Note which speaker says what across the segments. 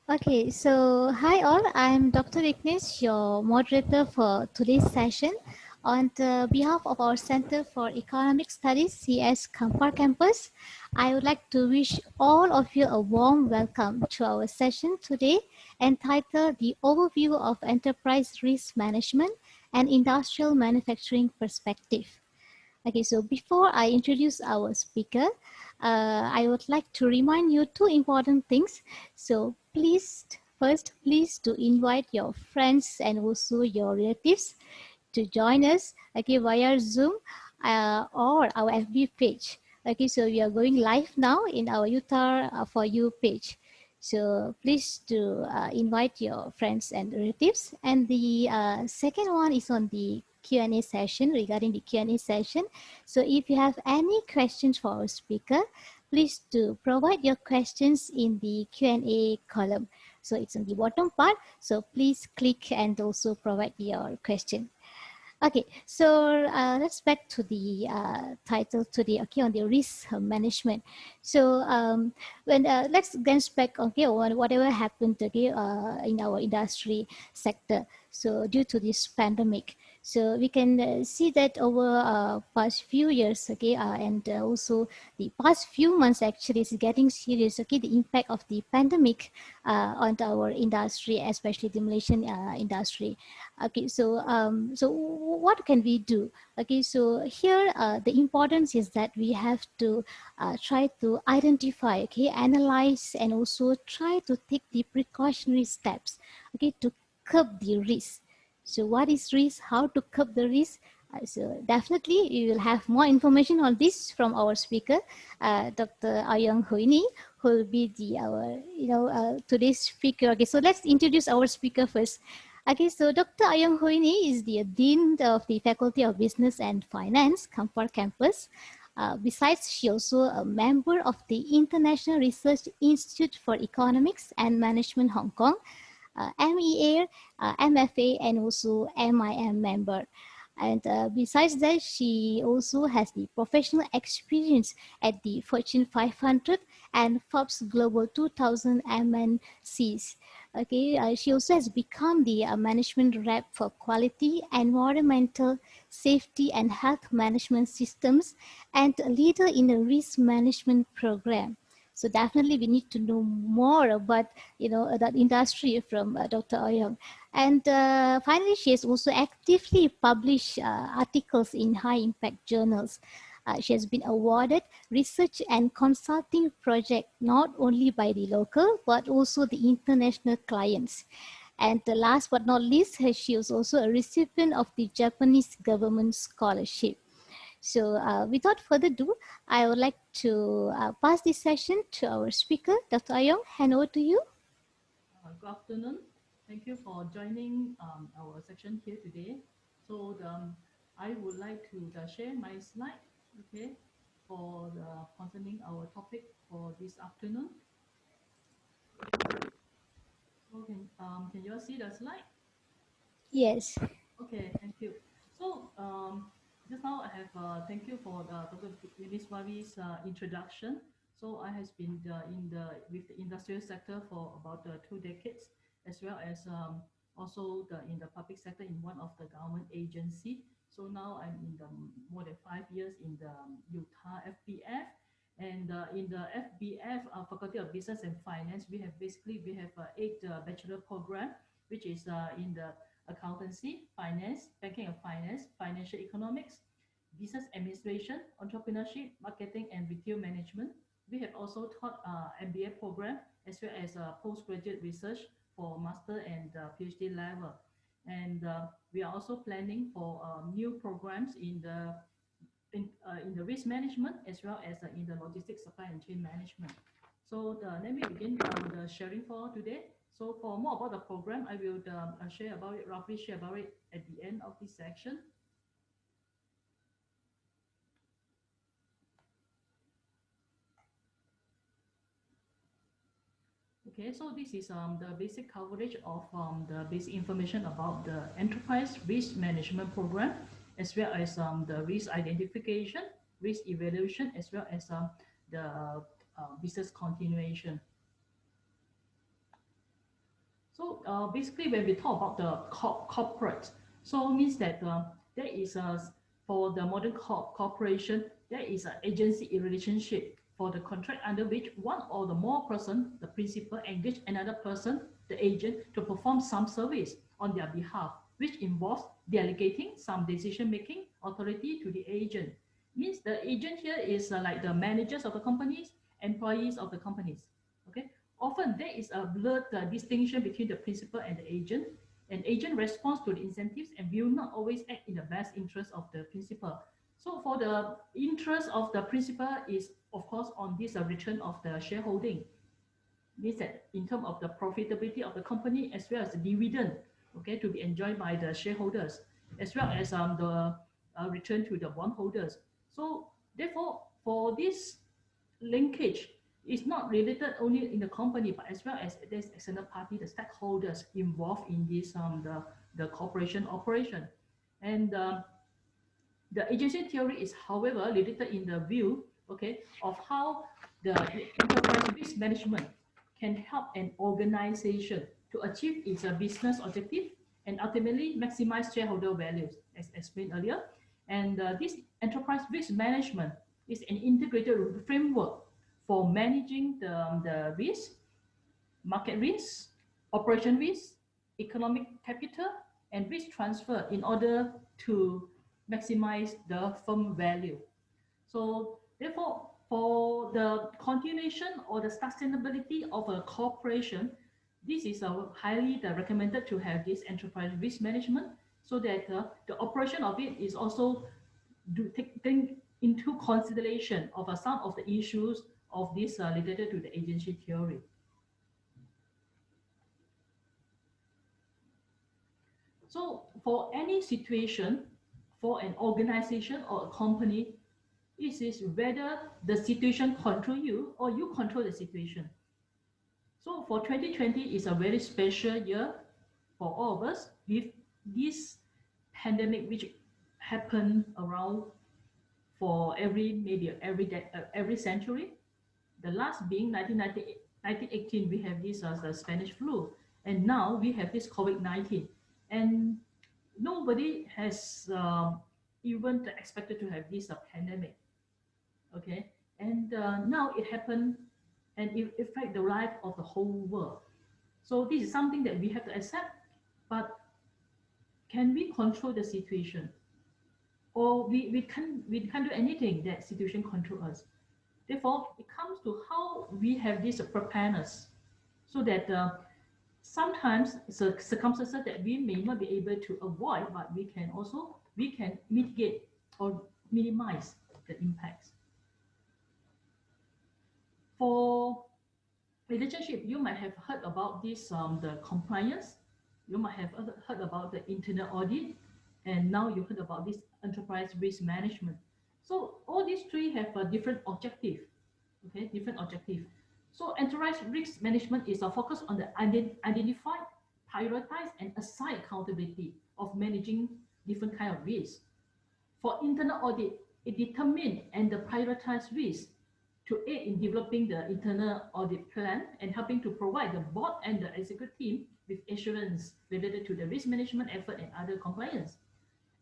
Speaker 1: Okay, so hi all, I'm Dr. Ignesh, your moderator for today's session. On the behalf of our Center for Economic Studies, CS Kampar Campus, I would like to wish all of you a warm welcome to our session today entitled The Overview of Enterprise Risk Management and Industrial Manufacturing Perspective. Okay, so before I introduce our speaker, I would like to remind you two important things. So please to invite your friends and also your relatives to join us, okay, via Zoom or our FB page. Okay, so we are going live now in our UTAR for you page. So please to invite your friends and relatives. And the second one is on the Q&A session, regarding the Q&A session. So if you have any questions for our speaker, please to provide your questions in the Q&A column. So it's on the bottom part. So please click and also provide your question. Okay, so let's back to the title today. Okay, on the risk management. So when let's glance back. Okay, on whatever happened. Okay, in our industry sector. So due to this pandemic, so we can see that over past few years. Okay, and also the past few months actually is getting serious. Okay, the impact of the pandemic on our industry, especially the Malaysian industry. Okay, so so what can we do? Okay, so here the importance is that we have to try to identify, okay, analyze, and also try to take the precautionary steps, okay, to curb the risk. So what is risk? How to curb the risk? So definitely we will have more information on this from our speaker, Dr. Yong Hui Nee, who will be the our today's speaker. Okay, so let's introduce our speaker first. Okay, so Dr. Yong Hui Nee is the Dean of the Faculty of Business and Finance, Kampar Campus. Besides, she also a member of the International Research Institute for Economics and Management Hong Kong, MEA, MFA, and also MIM member. And besides that, she also has the professional experience at the Fortune 500 and Forbes Global 2000 MNCs. Okay, she also has become the management rep for quality, environmental, safety, and health management systems, and a leader in the risk management program. So definitely we need to know more about that industry from Dr. Oyong. And finally, she has also actively published articles in high impact journals. She has been awarded research and consulting project not only by the local but also the international clients. And the last but not least, she was also a recipient of the Japanese Government Scholarship. So without further ado, I would like to pass this session to our speaker, Dr. Ayong. Hand over to you.
Speaker 2: Good afternoon. Thank you for joining our section here today. So I would like to share my slide, okay, for concerning our topic for this afternoon. So can you all see the slide?
Speaker 1: Yes.
Speaker 2: Okay, thank you. So just now I have thank you for Dr. Yuniswari's introduction. So I has been with the industrial sector for about 2 decades, as well as also in the public sector in one of the government agency. So now I'm in the more than 5 years in the UTAR FBF. And in the FBF, Faculty of Business and Finance, we have 8 bachelor program, which is in the accountancy, finance, banking and finance, financial economics, business administration, entrepreneurship, marketing, and retail management. We have also taught MBA program as well as postgraduate research for master and PhD level. And we are also planning for new programs in the risk management as well as in the logistics, supply and chain management. So let me begin the sharing for today. So for more about the program, I will roughly share about it at the end of this section. Okay, so this is the basic coverage of the basic information about the enterprise risk management program, as well as the risk identification, risk evaluation, as well as the business continuation. So basically, when we talk about the corporate, so means that there is a, for the modern corporation, there is an agency relationship for the contract under which one or the more person, the principal, engage another person, the agent, to perform some service on their behalf, which involves delegating some decision-making authority to the agent. Means the agent here is like the managers of the companies, employees of the companies. Okay, often there is a blurred distinction between the principal and the agent. An agent responds to the incentives and will not always act in the best interest of the principal. So for the interest of the principal is of course on this return of the shareholding. This in terms of the profitability of the company as well as the dividend, okay, to be enjoyed by the shareholders, as well as the return to the bondholders. So therefore, for this linkage is not related only in the company, but as well as there's external party, the stakeholders involved in this the corporation operation. And the agency theory is, however, limited in the view, okay, of how the enterprise risk management can help an organization to achieve its business objective and ultimately maximize shareholder values, as explained earlier. And this enterprise risk management is an integrated framework for managing the risk, market risk, operation risk, economic capital, and risk transfer in order to maximize the firm value. So therefore, for the continuation or the sustainability of a corporation, this is highly recommended to have this enterprise risk management so that the operation of it is also taking into consideration of some of the issues of this related to the agency theory. So for any situation, for an organization or a company, it is whether the situation control you or you control the situation. So for 2020 is a very special year for all of us with this pandemic which happened around for every century. The last being 1918, we have this the Spanish flu, and now we have this COVID-19, and nobody has even expected to have this pandemic. Okay, and now it happened, and it affects the life of the whole world. So this is something that we have to accept. But can we control the situation, or we can't do anything that situation control us? Therefore, it comes to how we have this preparedness, so that sometimes circumstances that we may not be able to avoid, but we can mitigate or minimize the impacts. For relationship, you might have heard about this the compliance. You might have heard about the internal audit, and now you heard about this enterprise risk management. So all these three have a different objective. Okay, different objective. So enterprise risk management is a focus on the identify, prioritize, and assign accountability of managing different kind of risks. For internal audit, it determines and prioritize risks to aid in developing the internal audit plan and helping to provide the board and the executive team with assurance related to the risk management effort and other compliance.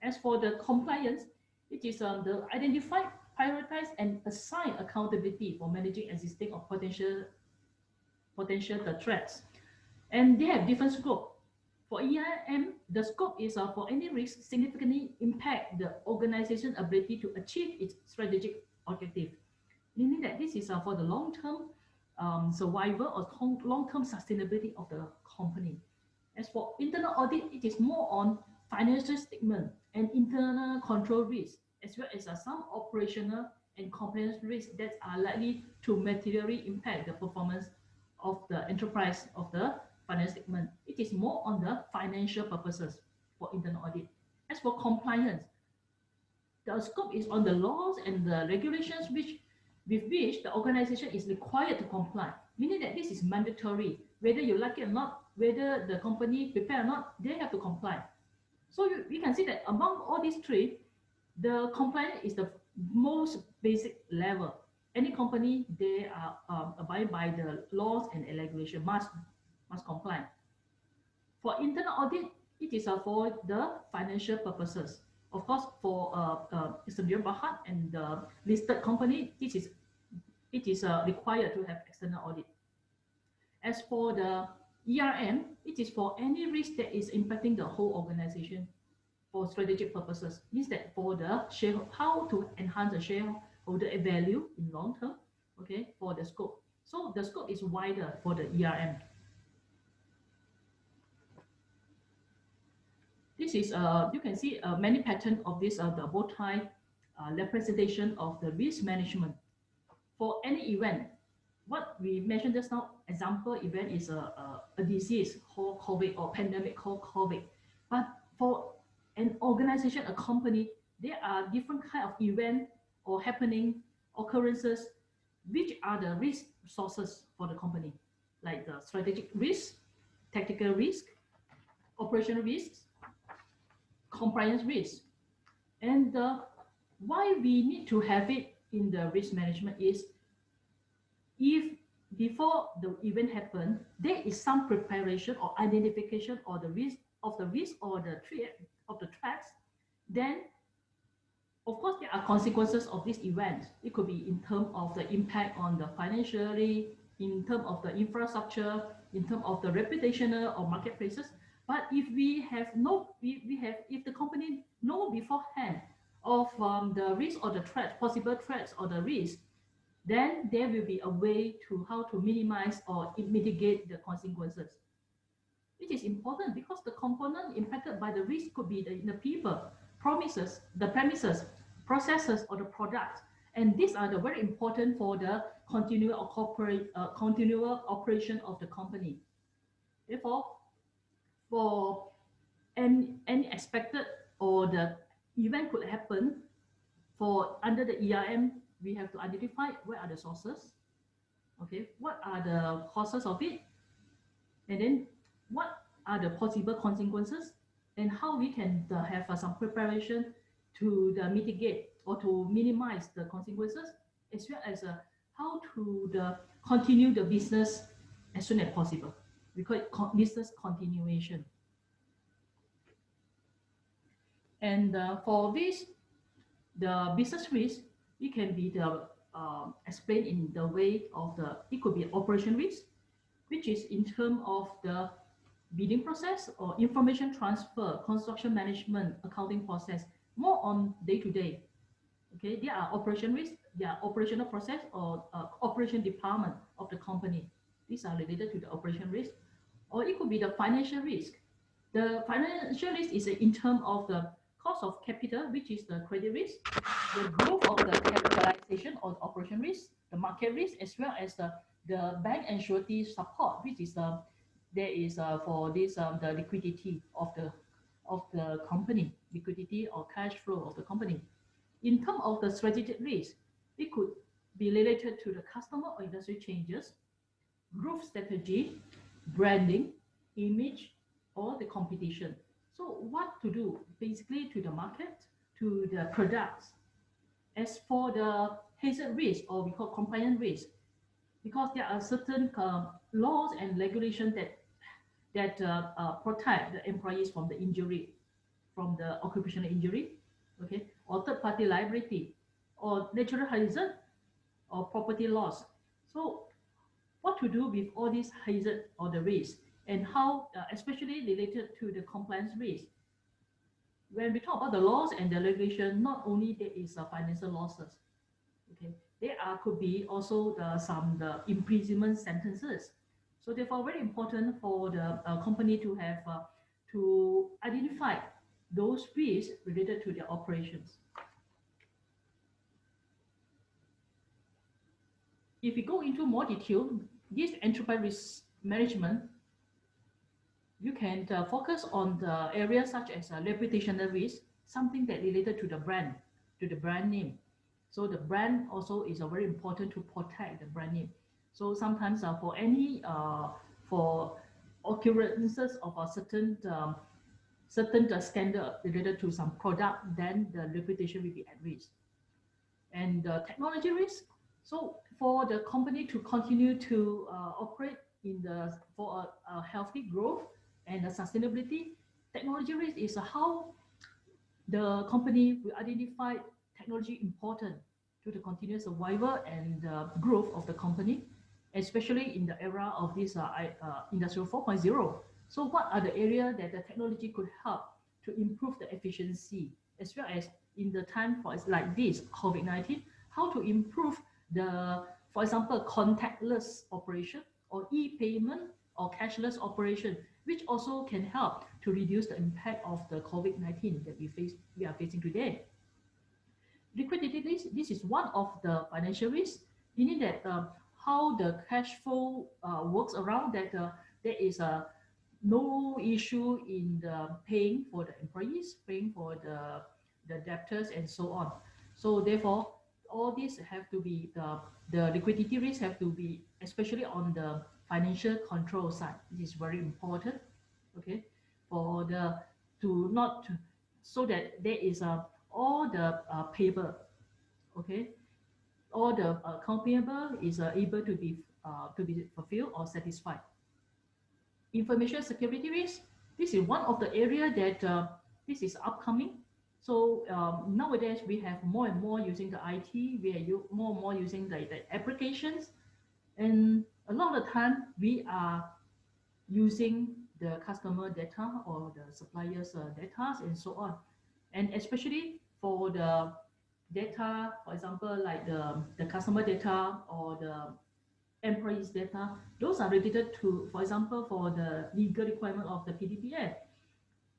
Speaker 2: As for the compliance, it is the identify, prioritize, and assign accountability for managing existing or potential threats. And they have different scope. For EIM, the scope is for any risk significantly impact the organization's ability to achieve its strategic objective, meaning that this is for the long-term survival or long-term sustainability of the company. As for internal audit, it is more on financial statement and internal control risk, as well as some operational and compliance risks that are likely to materially impact the performance of the enterprise of the financial statement. It is more on the financial purposes for internal audit. As for compliance, the scope is on the laws and the regulations with which the organization is required to comply, meaning that this is mandatory. Whether you like it or not, whether the company prepare or not, they have to comply. So we can see that among all these three, the compliance is the most basic level. Any company, they are abide by the laws and regulation, must comply. For internal audit, it is for the financial purposes. Of course, for Mr. Bahat and the listed company, it is required to have external audit. As for the ERM, it is for any risk that is impacting the whole organization for strategic purposes. Means that for the share, how to enhance the shareholder value in long term, okay, for the scope. So the scope is wider for the ERM. This is, you can see many patterns of this, the bow tie representation of the risk management. For any event, what we mentioned just now, example event is a disease called COVID or pandemic called COVID. But for an organization, a company, there are different kind of event or happening occurrences, which are the risk sources for the company, like the strategic risk, tactical risk, operational risks, compliance risk. And why we need to have it in the risk management is, if before the event happen, there is some preparation or identification or the risk or the threat of the threats, then of course there are consequences of this event. It could be in terms of the impact on the financially, in terms of the infrastructure, in terms of the reputational or marketplaces. But if we have if the company know beforehand of the risk or the threat, possible threats or the risk, then there will be a way to how to minimize or mitigate the consequences. It is important because the component impacted by the risk could be the people, the premises, processes, or the product. And these are the very important for the continual operation of the company. Therefore, for any expected or the event could happen, for under the ERM, we have to identify where are the sources, okay, what are the causes of it, and then what are the possible consequences, and how we can have some preparation to mitigate or to minimize the consequences, as well as how to continue the business as soon as possible. We call it business continuation. And for this, the business risk, it can be explained in the way of it could be operation risk, which is in terms of the bidding process or information transfer, construction management, accounting process, more on day-to-day. Okay, there are operation risk, there are operational process or operation department of the company. These are related to the operation risk. Or it could be the financial risk. The financial risk is in terms of the cost of capital, which is the credit risk, the growth of the capitalization or the operation risk, the market risk, as well as the bank and surety support, which is there is for this the liquidity of the company, liquidity or cash flow of the company. In terms of the strategic risk, it could be related to the customer or industry changes, growth strategy, branding, image, or the competition. So what to do basically to the market, to the products. As for the hazard risk, or we call compliance risk, because there are certain laws and regulations that protect the employees from the injury, from the occupational injury, okay, or third-party liability, or natural hazard, or property loss. So what to do with all these hazard or the risk, and how, especially related to the compliance risk. When we talk about the laws and the regulation, not only there is financial losses, okay, there could be also some imprisonment sentences. So therefore, very important for the company to have to identify those risks related to their operations. If we go into more detail, this enterprise risk management, you can focus on the areas such as reputational risk, something that related to the brand name. So the brand also is very important to protect the brand name. So sometimes for any for occurrences of a certain scandal related to some product, then the reputation will be at risk. And technology risk. So for the company to continue to operate for a healthy growth, And the sustainability technology risk is how the company will identify technology important to the continuous survival and growth of the company, especially in the era of this industrial 4.0. So what are the areas that the technology could help to improve the efficiency, as well as in the time for like this COVID-19, how to improve the, for example, contactless operation or e-payment or cashless operation, which also can help to reduce the impact of the COVID-19 that we are facing today. Liquidity risk, this is one of the financial risks, meaning that how the cash flow works around that there is no issue in the paying for the employees, paying for the debtors and so on. So therefore, all these have to be the liquidity risk have to be, especially on the financial control side. This is very important, okay, for the to not so that there is all the payable, okay, all the account payable is able to be fulfilled or satisfied. Information security risk, this is one of the area that this is upcoming. So nowadays we have more and more using the IT, we are more and more using the applications, and a lot of the time we are using the customer data or the suppliers data and so on. And especially for the data, for example, like the customer data or the employees data, those are related to, for example, for the legal requirement of the PDPA,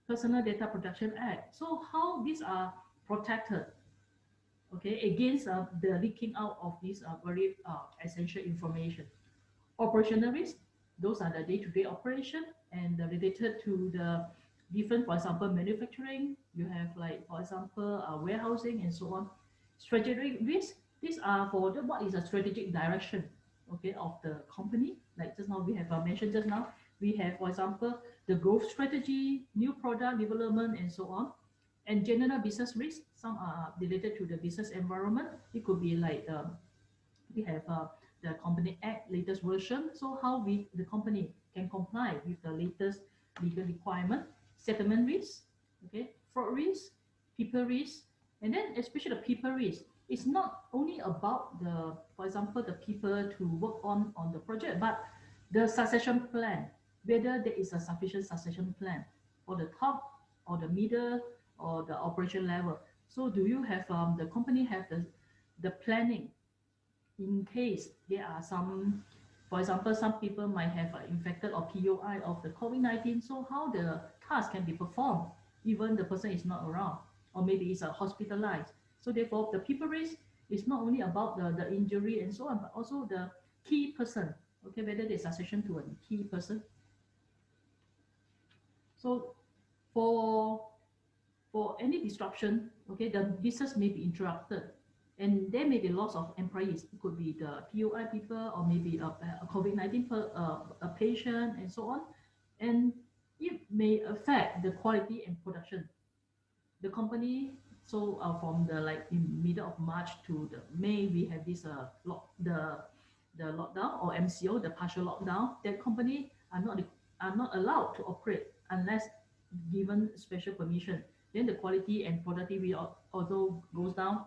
Speaker 2: Personal Data Protection Act. So how these are protected, okay, against the leaking out of this very essential information. Operational risk, those are the day-to-day operation and related to the different, for example, manufacturing. You have like, for example, warehousing and so on. Strategic risk, these are for what is a strategic direction, okay, of the company. Like just now we have mentioned just now, we have, for example, the growth strategy, new product development, and so on. And general business risk, some are related to the business environment. It could be like we have the Company Act latest version. So how the company can comply with the latest legal requirement, settlement risk, okay, fraud risk, people risk, and then especially the people risk. It's not only about the, for example, the people to work on the project, but the succession plan, whether there is a sufficient succession plan for the top or the middle or the operation level. So do you have the company have the planning in case there are some, for example, some people might have infected or POI of the COVID-19, so how the task can be performed even the person is not around, or maybe it's hospitalized. So therefore, the people risk is not only about the injury and so on, but also the key person, okay, whether there's succession to a key person. So for any disruption, okay, the business may be interrupted and there may be loss of employees. It could be the POI people or maybe a COVID-19 a patient and so on. And it may affect the quality and production. The company, so from the like in middle of March to the May, we have this the lockdown or MCO, the partial lockdown. That company are not allowed to operate unless given special permission. Then the quality and productivity also goes down,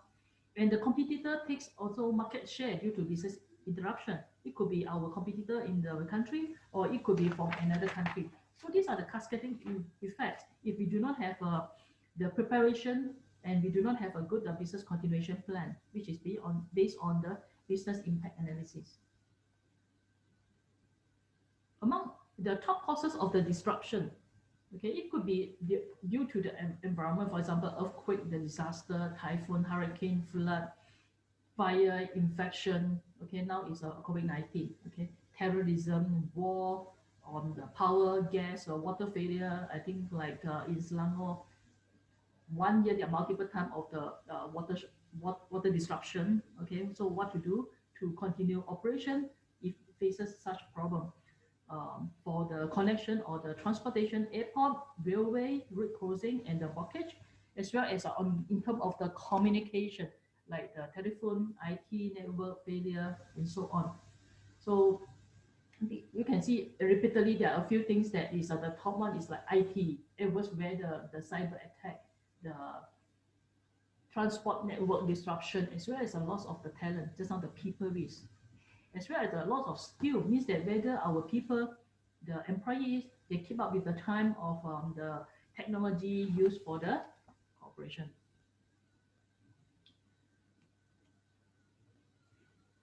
Speaker 2: and the competitor takes also market share due to business interruption. It could be our competitor in the country, or it could be from another country. So these are the cascading effects if we do not have the preparation and we do not have a good business continuation plan, which is based on the business impact analysis. Among the top causes of the disruption, okay, it could be due to the environment, for example, earthquake, the disaster, typhoon, hurricane, flood, fire, infection. Okay, now it's COVID-19. Okay, terrorism, war, on the power, gas, or water failure. I think like in Selangor, 1 year there are multiple times of the water disruption. Okay, so what to do to continue operation if faces such problem? For the connection or the transportation, airport, railway, route crossing, and the blockage, as well as in terms of the communication, like the telephone, IT, network failure, and so on. So you can see repeatedly there are a few things that is the top one is like IT. It was where the cyber attack, the transport network disruption, as well as a loss of the talent, just not the people risk, as well as a loss of skill, means that whether our people, the employees, they keep up with the time of the technology used for the corporation.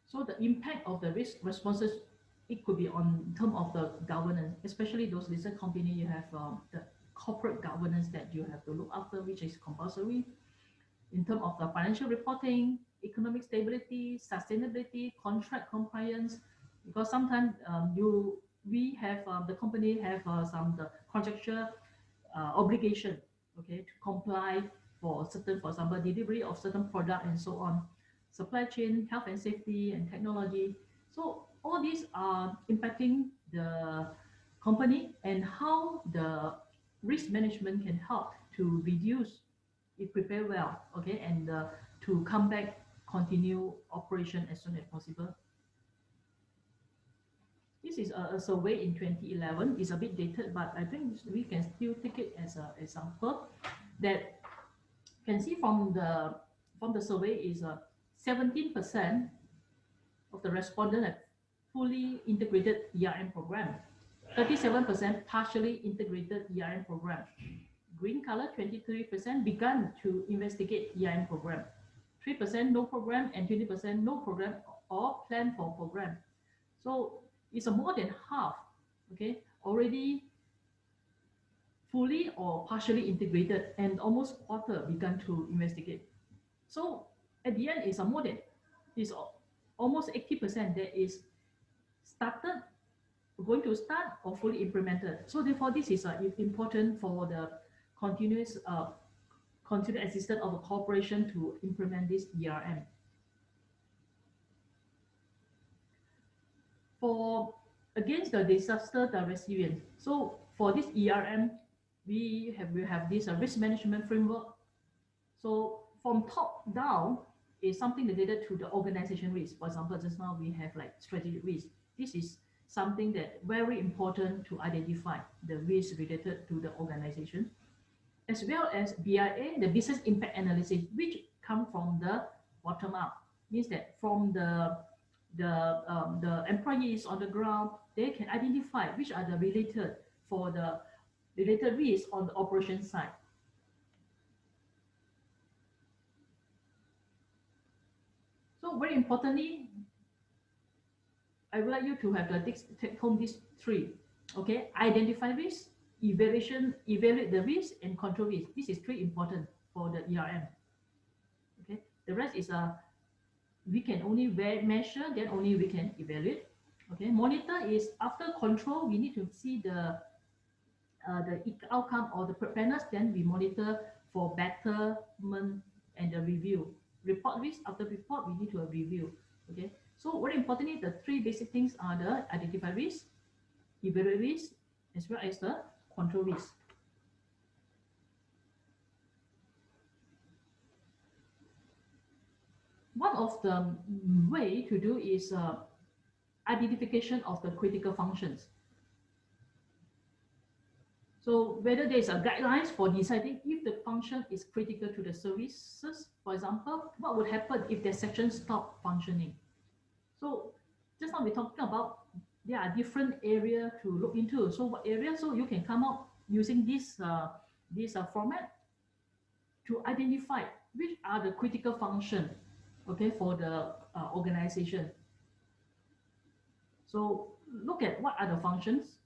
Speaker 2: So the impact of the risk responses, it could be on term of the governance, especially those listed company, you have the corporate governance that you have to look after, which is compulsory in terms of the financial reporting, economic stability, sustainability, contract compliance, because sometimes we have the company have some the contractual obligation, okay, to comply for certain, for example, delivery of certain product and so on, supply chain, health and safety, and technology. So all these are impacting the company and how the risk management can help to reduce it, prepare well, okay, and to come back, continue operation as soon as possible. This is a survey in 2011. It's a bit dated, but I think we can still take it as an example that can see from the survey is 17% of the respondents have fully integrated ERM program, 37% partially integrated ERM program. Green color, 23% began to investigate ERM program, 3% no program, and 20% no program or plan for program. So it's a more than half, okay, already fully or partially integrated, and almost quarter began to investigate. So at the end, it's a more than, it's almost 80% that is started, going to start, or fully implemented. So therefore, this is important for the continuous continued existence of a corporation to implement this ERM. For against the disaster, the resilience. So for this ERM, we have this risk management framework. So from top down is something related to the organization risk. For example, just now we have like strategic risk. This is something that very important to identify the risk related to the organization, as well as BIA, the business impact analysis, which come from the bottom up. Means that from the employees on the ground, they can identify which are the related for the related risks on the operation side. So very importantly, I would like you to have the take home these three. Okay, identify risk, evaluate the risk, and control risk. This is three important for the ERM. Okay, the rest is we can only measure, then only we can evaluate. Okay, monitor is after control, we need to see the outcome or the preparedness, then we monitor for betterment and the review. Report risk, after report, we need to review. Okay, so very importantly, the three basic things are the identify risk, evaluate risk, as well as the control risk. One of the way to do is identification of the critical functions. So whether there is a guidelines for deciding if the function is critical to the services, for example, what would happen if the section stop functioning? So just now we're talking about there are different areas to look into. So what area? So you can come up using this format to identify which are the critical function, okay, for the organization. So look at what are the functions.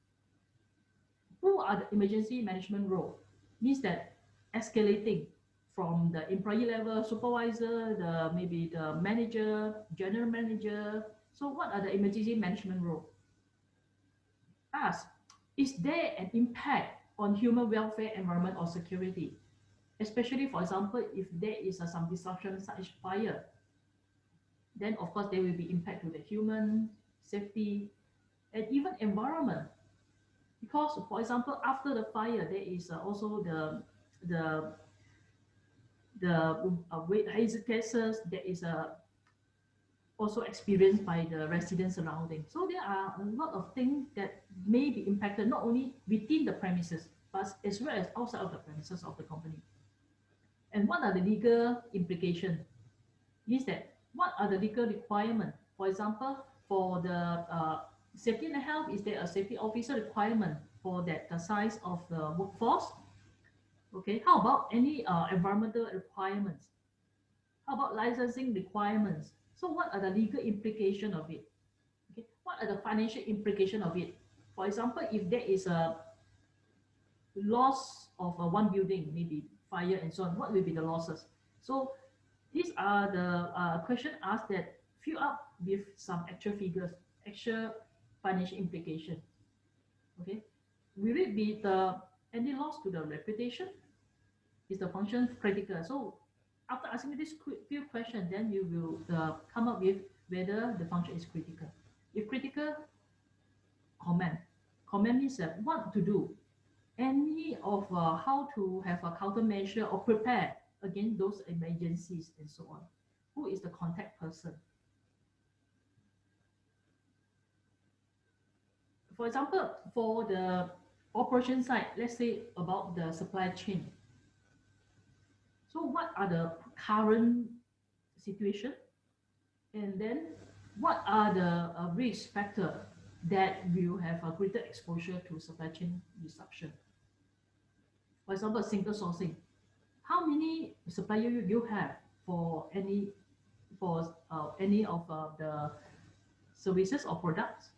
Speaker 2: Who are the emergency management role? Means that escalating from the employee level, supervisor, maybe the manager, general manager. So what are the emergency management role? Ask, is there an impact on human welfare, environment, or security? Especially, for example, if there is some disruption such as fire, then of course there will be impact to the human safety and even environment. Because, for example, after the fire, there is also the hazard gases. There is also experienced by the residents surrounding. So there are a lot of things that may be impacted not only within the premises, but as well as outside of the premises of the company. And what are the legal implications? Is that what are the legal requirements? For example, for the safety and health, is there a safety officer requirement for that the size of the workforce? Okay, how about any environmental requirements? How about licensing requirements? So what are the legal implications of it? Okay, what are the financial implications of it? For example, if there is a loss of one building, maybe fire and so on, what will be the losses? So these are the question asked that fill up with some actual figures, actual financial implication. Okay, will it be the any loss to the reputation? Is the function critical? So after asking this few questions, then you will come up with whether the function is critical. If critical, comment. Comment means that what to do. Any of how to have a countermeasure or prepare against those emergencies and so on. Who is the contact person? For example, for the operation side, let's say about the supply chain. So what are the current situation? And then what are the risk factor that will have a greater exposure to supply chain disruption? For example, single sourcing. How many suppliers you have for any of the services or products?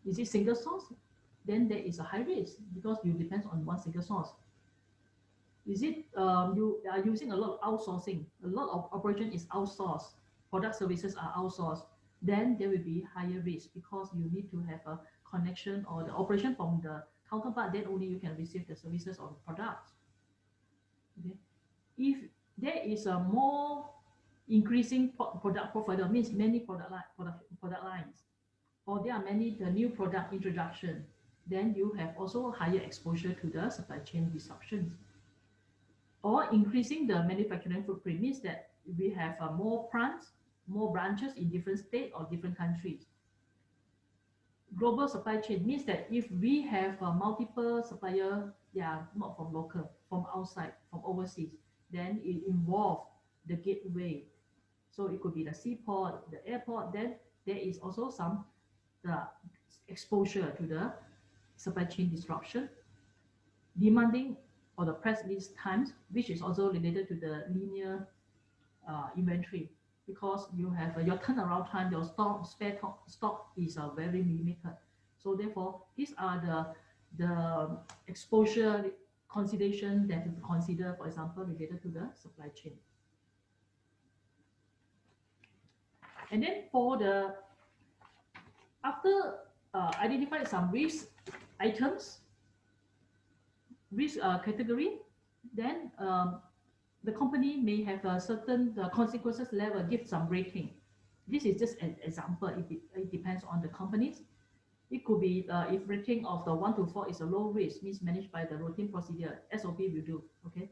Speaker 2: Is it single source? Then there is a high risk because you depend on one single source. Is it you are using a lot of outsourcing? A lot of operation is outsourced. Product services are outsourced. Then there will be higher risk because you need to have a connection or the operation from the counterpart. Then only you can receive the services or the products. Okay. If there is a more increasing product portfolio, means many product lines, or there are many the new product introduction, then you have also higher exposure to the supply chain disruptions. Or increasing the manufacturing footprint means that we have more plants, more branches in different states or different countries. Global supply chain means that if we have multiple suppliers, not from local, from outside, from overseas, then it involves the gateway. So it could be the seaport, the airport, then there is also some exposure to the supply chain disruption. Demanding or the press release times, which is also related to the linear inventory, because you have your turnaround time, your spare stock is very limited. So therefore, these are the exposure consideration that you consider, for example, related to the supply chain. And then for the after identify some risk items, risk category, then the company may have a certain consequences level, give some rating. This is just an example. It depends on the companies. It could be if rating of the 1 to 4 is a low risk, means managed by the routine procedure, SOP will do. Okay.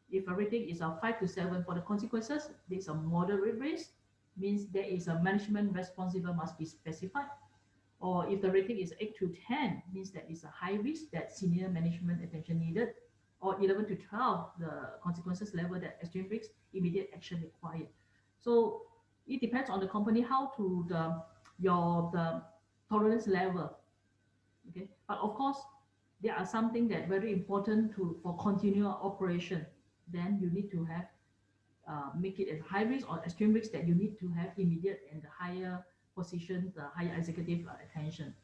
Speaker 2: If a rating is a 5 to 7 for the consequences, there's a moderate risk, means there is a management responsible must be specified. Or if the rating is 8 to 10, means that it's a high risk that senior management attention needed. Or 11 to 12, the consequences level that extreme risk, immediate action required. So it depends on the company how to the tolerance level. Okay, but of course there are something that very important for continual operation. Then you need to have make it a high risk or extreme risk that you need to have immediate and the higher position, the higher executive attention.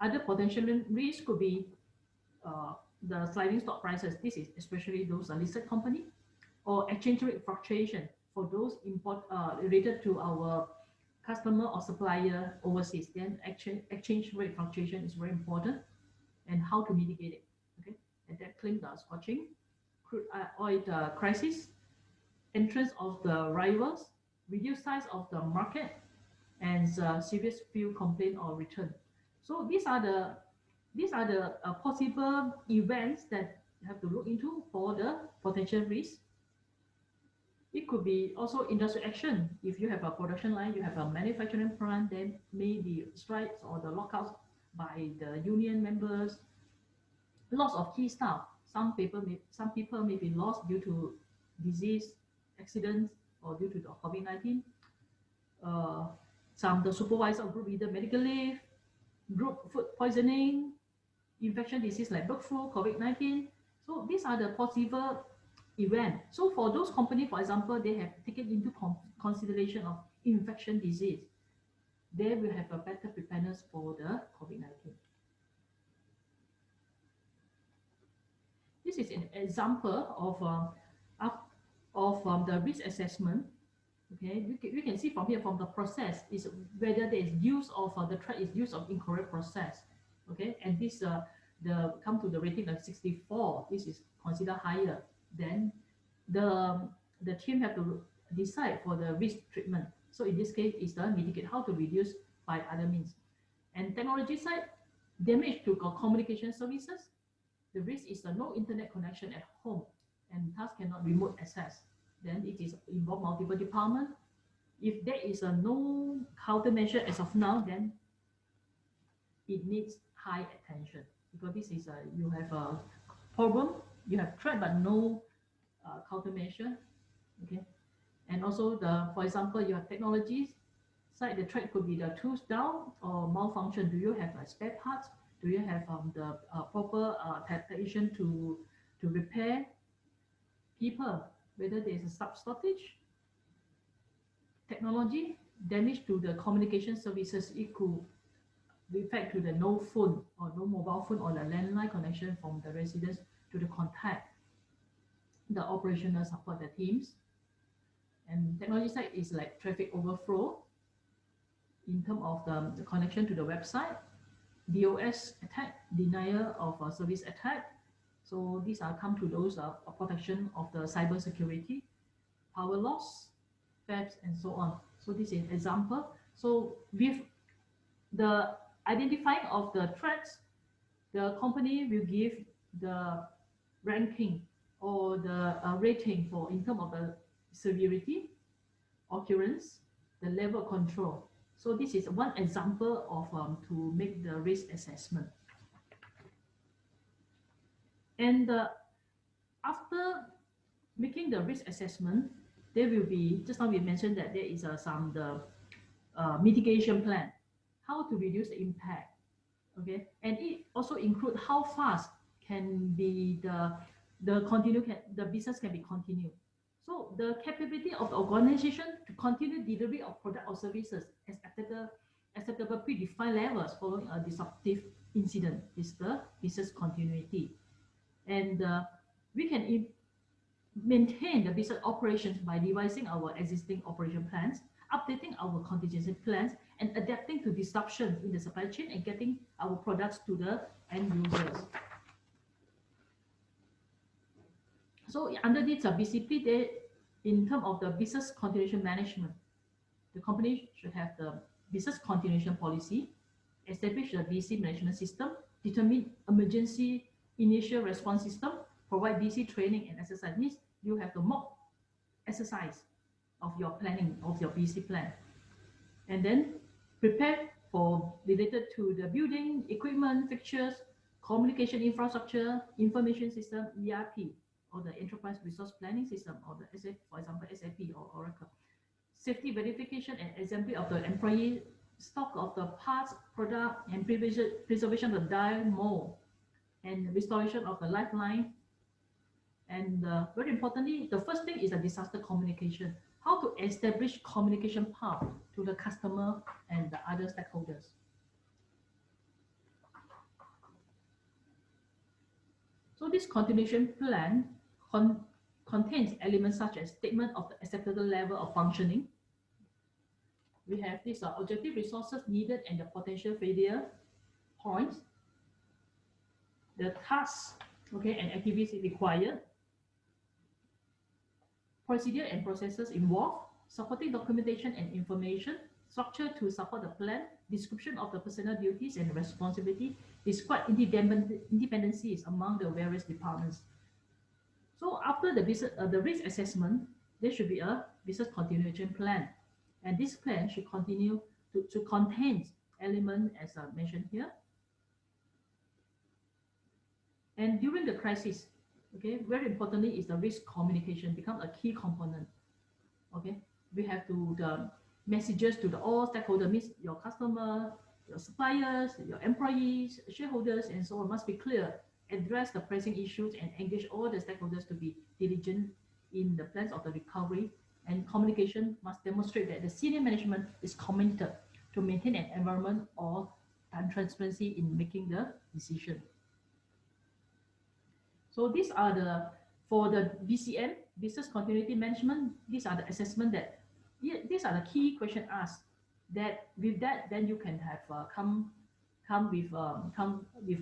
Speaker 2: Other potential risks could be the sliding stock prices. This is especially those listed company, or exchange rate fluctuation for those related to our customer or supplier overseas. Then exchange rate fluctuation is very important, and how to mitigate it. Okay, and that claim the scorching, crude oil crisis, entrance of the rivals, reduced size of the market, and serious fuel complaint or return. So these are the possible events that you have to look into for the potential risk. It could be also industrial action. If you have a production line, you have a manufacturing plant, then maybe strikes or the lockouts by the union members, loss of key staff. Some people may be lost due to disease, accidents, or due to the COVID-19. Some the supervisor or group leader medical leave, group food poisoning, infection disease like bird flu, COVID-19. So these are the possible events. So for those companies, for example, they have taken into consideration of infection disease. They will have a better preparedness for the COVID-19. This is an example of the risk assessment. Okay, we can see from here from the process is whether there is use of the threat is use of incorrect process. Okay, and this the come to the rating of 64. This is considered higher. Then the team have to decide for the risk treatment. So in this case, is the mitigate how to reduce by other means. And technology side, damage to communication services. The risk is the no internet connection at home and thus cannot remote access. Then it is involve multiple departments. If there is a no countermeasure as of now, then it needs high attention because this is you have a problem, you have threat but no countermeasure. Okay, and also for example, you have technologies side. The threat could be the tools down or malfunction. Do you have spare parts? Do you have the proper technician to repair? People, whether there is a sub shortage, technology damage to the communication services, it could affect to the no phone or no mobile phone or the landline connection from the residents to the contact, the operational support, the teams. And technology side is like traffic overflow in terms of the connection to the website, DOS attack, denial of service attack. So these are come to those protection of the cyber security, power loss, thefts, and so on. So this is an example. So with the identifying of the threats, the company will give the ranking or the rating for in terms of the severity, occurrence, the level of control. So this is one example of to make the risk assessment. And after making the risk assessment, there will be, just now we mentioned that there is some mitigation plan, how to reduce the impact. Okay, and it also include how fast can be the business can be continued. So the capability of the organization to continue delivery of product or services as acceptable predefined levels following a disruptive incident is the business continuity. And we can maintain the business operations by revising our existing operation plans, updating our contingency plans, and adapting to disruptions in the supply chain and getting our products to the end users. So underneath the BCP, in terms of the business continuation management, the company should have the business continuation policy, establish the BC management system, determine emergency initial response system, provide BC training and exercise. Means you have to mock exercise of your planning of your BC plan, and then prepare for related to the building, equipment, fixtures, communication infrastructure, information system, ERP, or the enterprise resource planning system, or the SAP, for example, SAP or Oracle. Safety verification and assembly of the employee, stock of the parts, product, and preservation of the die mold, and restoration of the lifeline. And very importantly, the first thing is a disaster communication. How to establish communication path to the customer and the other stakeholders. So this continuation plan contains elements such as statement of the acceptable level of functioning. We have these objective resources needed and the potential failure points, the tasks, okay, and activities required, procedure and processes involved, supporting documentation and information, structure to support the plan, description of the personnel duties and responsibility, describe independencies among the various departments. So after the risk assessment, there should be a business continuation plan. And this plan should continue to contain elements as I mentioned here. And during the crisis, okay, very importantly is the risk communication become a key component. Okay, we have to the messages to the all stakeholders, means your customer, your suppliers, your employees, shareholders, and so on must be clear, address the pressing issues, and engage all the stakeholders to be diligent in the plans of the recovery. And communication must demonstrate that the senior management is committed to maintain an environment of transparency in making the decision. So these are the, for the BCM, business continuity management, these are the assessment that, these are the key question asked. That with that, then you can have come with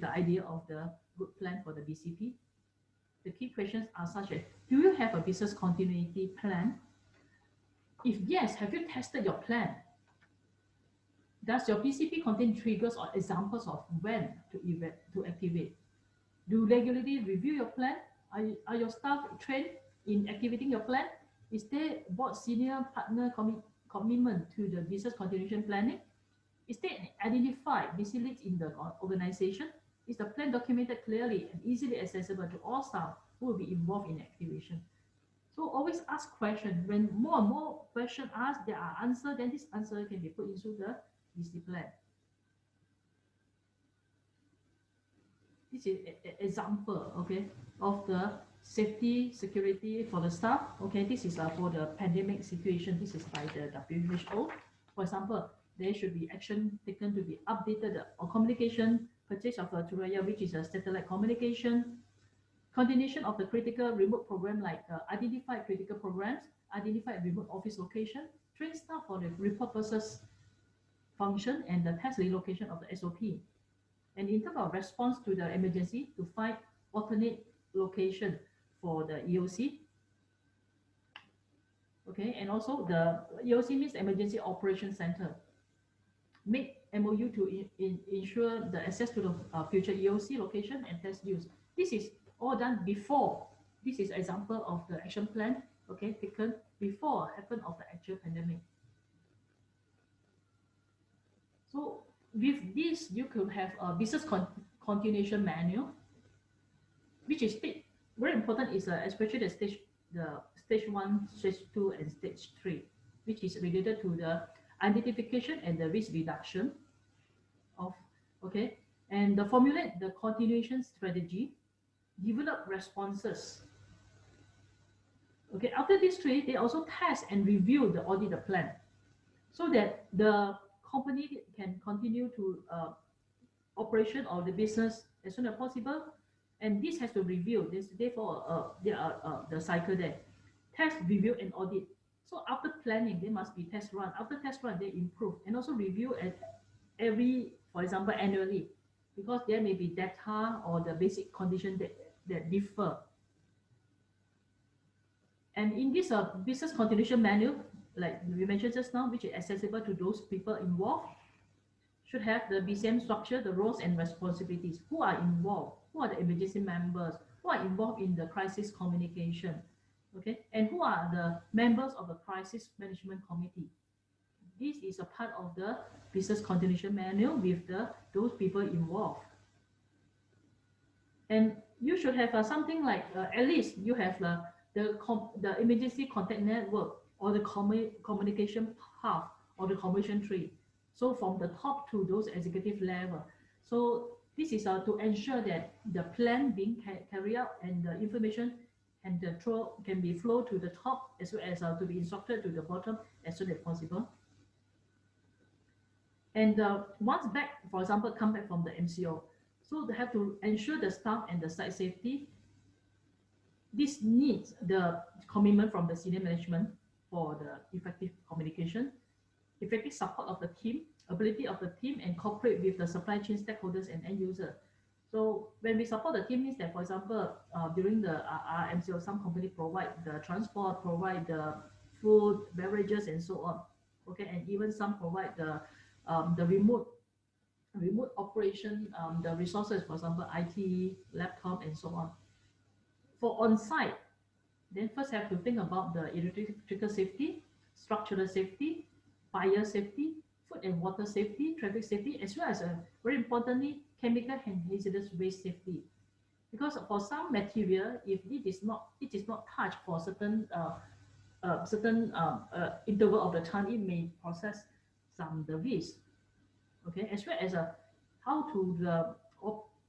Speaker 2: the idea of the good plan for the BCP. The key questions are such as: do you have a business continuity plan? If yes, have you tested your plan? Does your BCP contain triggers or examples of when to activate? Do regularly review your plan? Are your staff trained in activating your plan? Is there board senior partner commitment to the business continuation planning? Is there identified busy leads in the organization? Is the plan documented clearly and easily accessible to all staff who will be involved in activation? So always ask questions. When more and more questions asked, there are answers, then this answer can be put into the BC plan. This is an example, okay, of the safety, security for the staff. Okay, this is for the pandemic situation. This is by the WHO. For example, there should be action taken to be updated on communication, purchase of Turaya, which is a satellite communication, continuation of the critical remote program, like identify critical programs, identify remote office location, train staff for the report process function, and the test relocation of the SOP. And in terms of response to the emergency, to find alternate location for the EOC. Okay, and also the EOC means Emergency Operation Center. Make MOU to ensure the access to the future EOC location and test use. This is all done before. This is example of the action plan, okay, taken before happen of the actual pandemic. So with this, you could have a business continuation manual, which is very important. Is especially the stage 1, stage 2, and stage 3, which is related to the identification and the risk reduction of, okay, and the formulate the continuation strategy, develop responses. Okay, after these 3, they also test and review the audit plan, so that the company can continue to operation of the business as soon as possible. And this has to review this, therefore there are the cycle there: test, review, and audit. So after planning, there must be test run. After test run, they improve, and also review at every, for example, annually, because there may be data or the basic condition that differ. And in this business continuation manual, like we mentioned just now, which is accessible to those people involved, should have the BCM structure, the roles and responsibilities, who are involved, who are the emergency members, who are involved in the crisis communication, okay, and who are the members of the crisis management committee. This is a part of the business continuation manual with those people involved. And you should have something like at least you have the emergency contact network, or the communication path, or the communication tree. So from the top to those executive level. So this is to ensure that the plan being carried out and the information and the can be flow to the top, as well as to be instructed to the bottom as soon as possible. And once back, for example, come back from the MCO, so they have to ensure the staff and the site safety. This needs the commitment from the senior management for the effective communication, effective support of the team, ability of the team, and cooperate with the supply chain stakeholders and end user. So when we support the team, means that, for example, during the MCO, some company provide the transport, provide the food, beverages, and so on. Okay, and even some provide the remote operation, the resources, for example, IT, laptop, and so on. For on-site, Then first have to think about the electrical safety, structural safety, fire safety, food and water safety, traffic safety, as well as very importantly, chemical and hazardous waste safety. Because for some material, if it is not touched for certain interval of the time, it may process some the risk. Okay, as well as how to the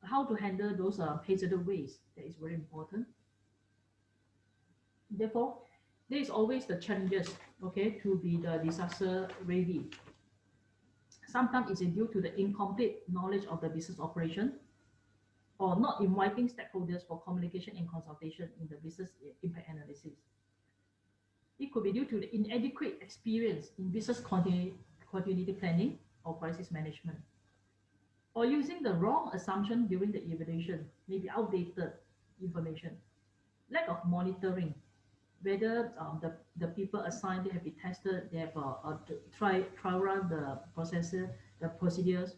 Speaker 2: how to handle those hazardous waste. That is very important. Therefore, there is always the challenges, okay, to be the disaster ready. Sometimes it's due to the incomplete knowledge of the business operation or not inviting stakeholders for communication and consultation in the business impact analysis. It could be due to the inadequate experience in business continuity planning or crisis management, or using the wrong assumption during the evaluation, maybe outdated information, lack of monitoring, whether the people assigned, they have been tested, they have try run the processor, the procedures,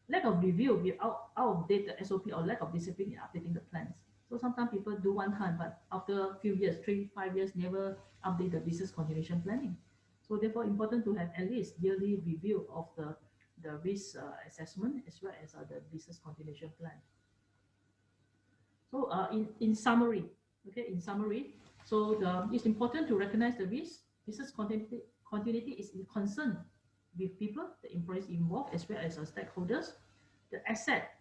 Speaker 2: lack of review without out of date the SOP, or lack of discipline in updating the plans. So sometimes people do one time, but after a few years, 3-5 years, never update the business continuation planning. So therefore, important to have at least yearly review of the risk assessment as well as the business continuation plan. So in summary, okay, in summary, so it's important to recognize the risk. Business continuity is in concern with people, the employees involved, as well as stakeholders, the asset,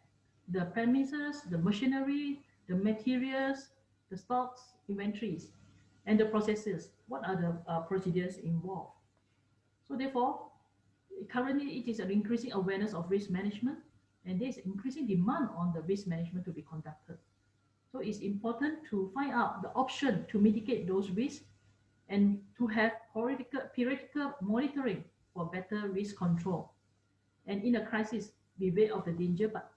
Speaker 2: the premises, the machinery, the materials, the stocks, inventories, and the processes. What are the procedures involved? So therefore, currently it is an increasing awareness of risk management, and there is increasing demand on the risk management to be conducted. So it's important to find out the option to mitigate those risks and to have periodical monitoring for better risk control. And in a crisis, beware of the danger, but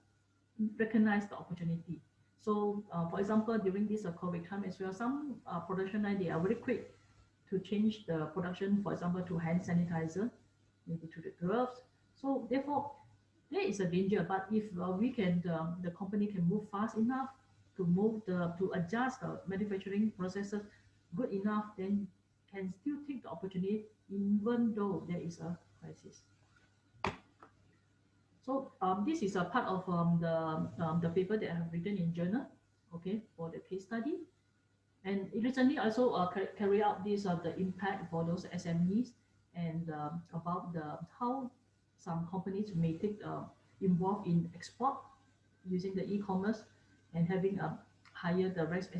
Speaker 2: recognize the opportunity. So, for example, during this COVID time as well, some production line, they are very quick to change the production, for example, to hand sanitizer, maybe to the gloves. So therefore, there is a danger, but if we can, the company can move fast enough to adjust the manufacturing processes good enough, then can still take the opportunity even though there is a crisis. So this is a part of the paper that I have written in journal, okay, for the case study. And recently I also carry out this the impact for those SMEs, and about the how some companies may take involved in export using the e-commerce and having a higher the risk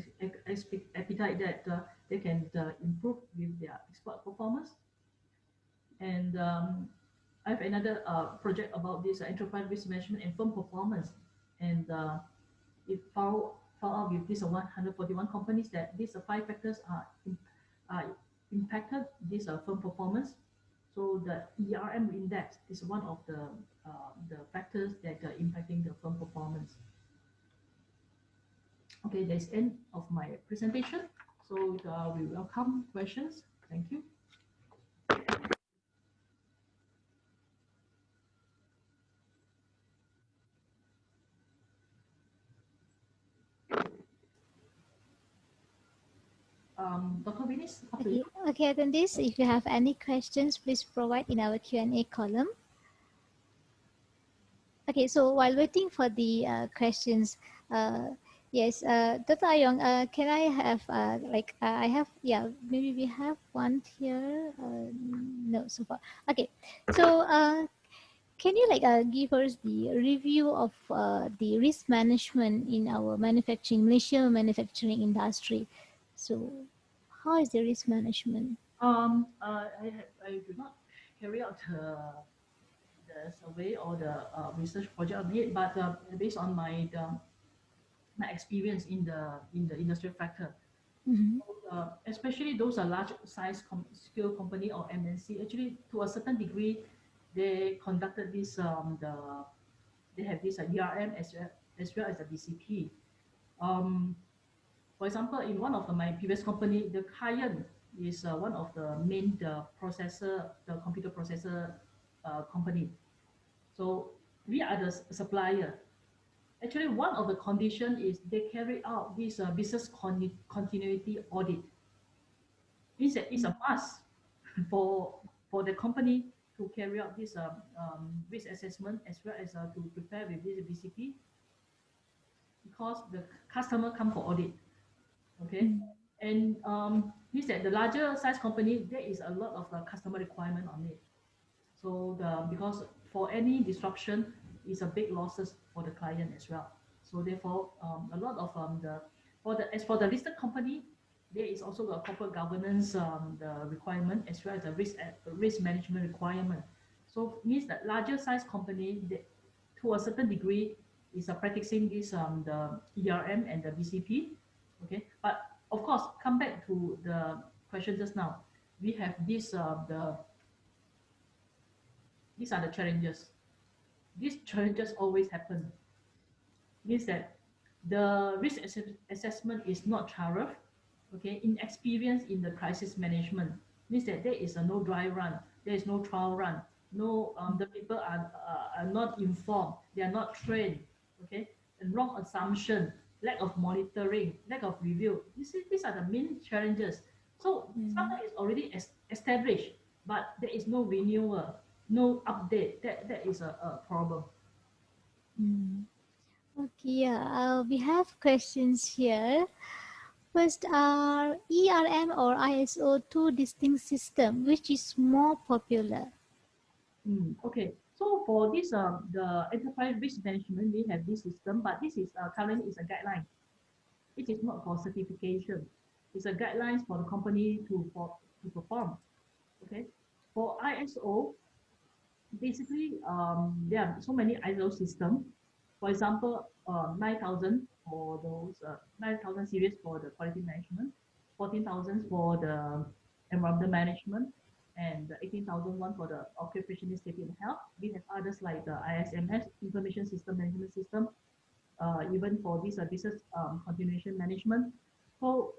Speaker 2: appetite that they can improve with their export performance. And I have another project about this enterprise risk management and firm performance, and it found out with these 141 companies that these five factors are impacted this firm performance. So the ERM index is one of the factors that are impacting the firm performance. Okay, that's end of my presentation. So we welcome questions. Thank you. Dr. Vinis, up to
Speaker 1: Okay,
Speaker 2: you.
Speaker 1: okay, attendees, if you have any questions, please provide in our Q&A column. Okay, so while waiting for the questions, yes, Dr. Ayong, can I have I have, yeah, maybe we have one here. No, so far. Okay, so can you give us the review of the risk management in our Malaysia manufacturing industry? So how is the risk management?
Speaker 2: I do not carry out the survey or the research project on it, but based on my experience in the industrial factor,
Speaker 1: Mm-hmm.
Speaker 2: especially those are large size scale company or MNC, actually to a certain degree, they conducted this they have this ERM as well as a DCP. Um, for example, in one of my previous company, the client is one of the main the computer processor company. So we are the supplier. Actually, one of the condition is they carry out this business continuity audit. It's a must for the company to carry out this risk assessment as well as to prepare with this BCP, because the customer come for audit. Okay,
Speaker 1: Mm.
Speaker 2: and means that the larger size company, there is a lot of customer requirement on it. So because for any disruption is a big losses for the client as well. So therefore, a lot of as for the listed company, there is also a corporate governance the requirement as well as a risk management requirement. So means that larger size company, they, to a certain degree, is practicing this the ERM and the BCP. Okay, but of course, come back to the question just now. We have this these are the challenges. These challenges always happen. Means that the risk assessment is not thorough. Okay, inexperience in the crisis management means that there is a no dry run, there is no trial run, no the people are not informed, they are not trained. Okay, and wrong assumption, lack of monitoring, lack of review. These are the main challenges. So
Speaker 1: Mm.
Speaker 2: something is already established, but there is no renewal, no update. That is a problem.
Speaker 1: Mm. Okay, yeah, we have questions here. First, are ERM or ISO two distinct systems? Which is more popular?
Speaker 2: Okay, so for this, the enterprise risk management, we have this system, but this is currently is a guideline. It is not for certification. It's a guidelines for the company to perform. Okay, for ISO, basically, there are so many ISO systems. For example, 9,000 for those 9,000 series for the quality management, 14,000 for the environmental management, and the 18,001 for the occupational safety and health. We have others like the ISMS, Information System Management System, even for this business continuation management. So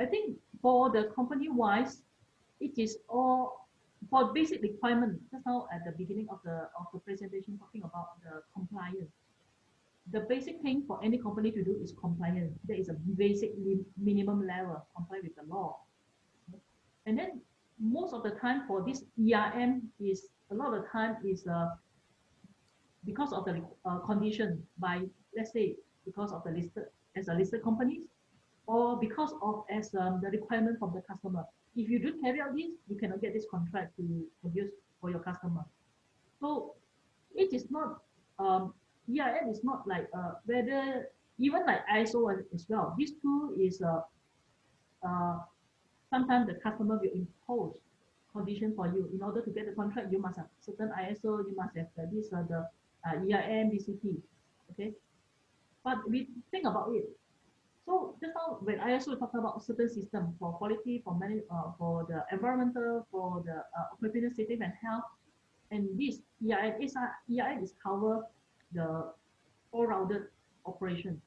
Speaker 2: I think for the company wise, it is all for basic requirement. Just now at the beginning of the presentation, talking about the compliance. The basic thing for any company to do is compliance. There is a basic minimum level comply with the law. And then most of the time for this ERM is a lot of the time is because of the condition by, let's say, because of the listed as a listed companies, or because of as the requirement from the customer. If you don't carry out this, you cannot get this contract to produce for your customer. So it is not EIM is not like whether even like ISO as well. These two is uh, sometimes the customer will impose condition for you. In order to get the contract, you must have certain ISO, you must have the EIM, BCP. Okay, but we think about it. So just now when ISO talk about certain system for quality, for the environmental, for the occupational safety and health, and this EIM is cover the all-rounded operation.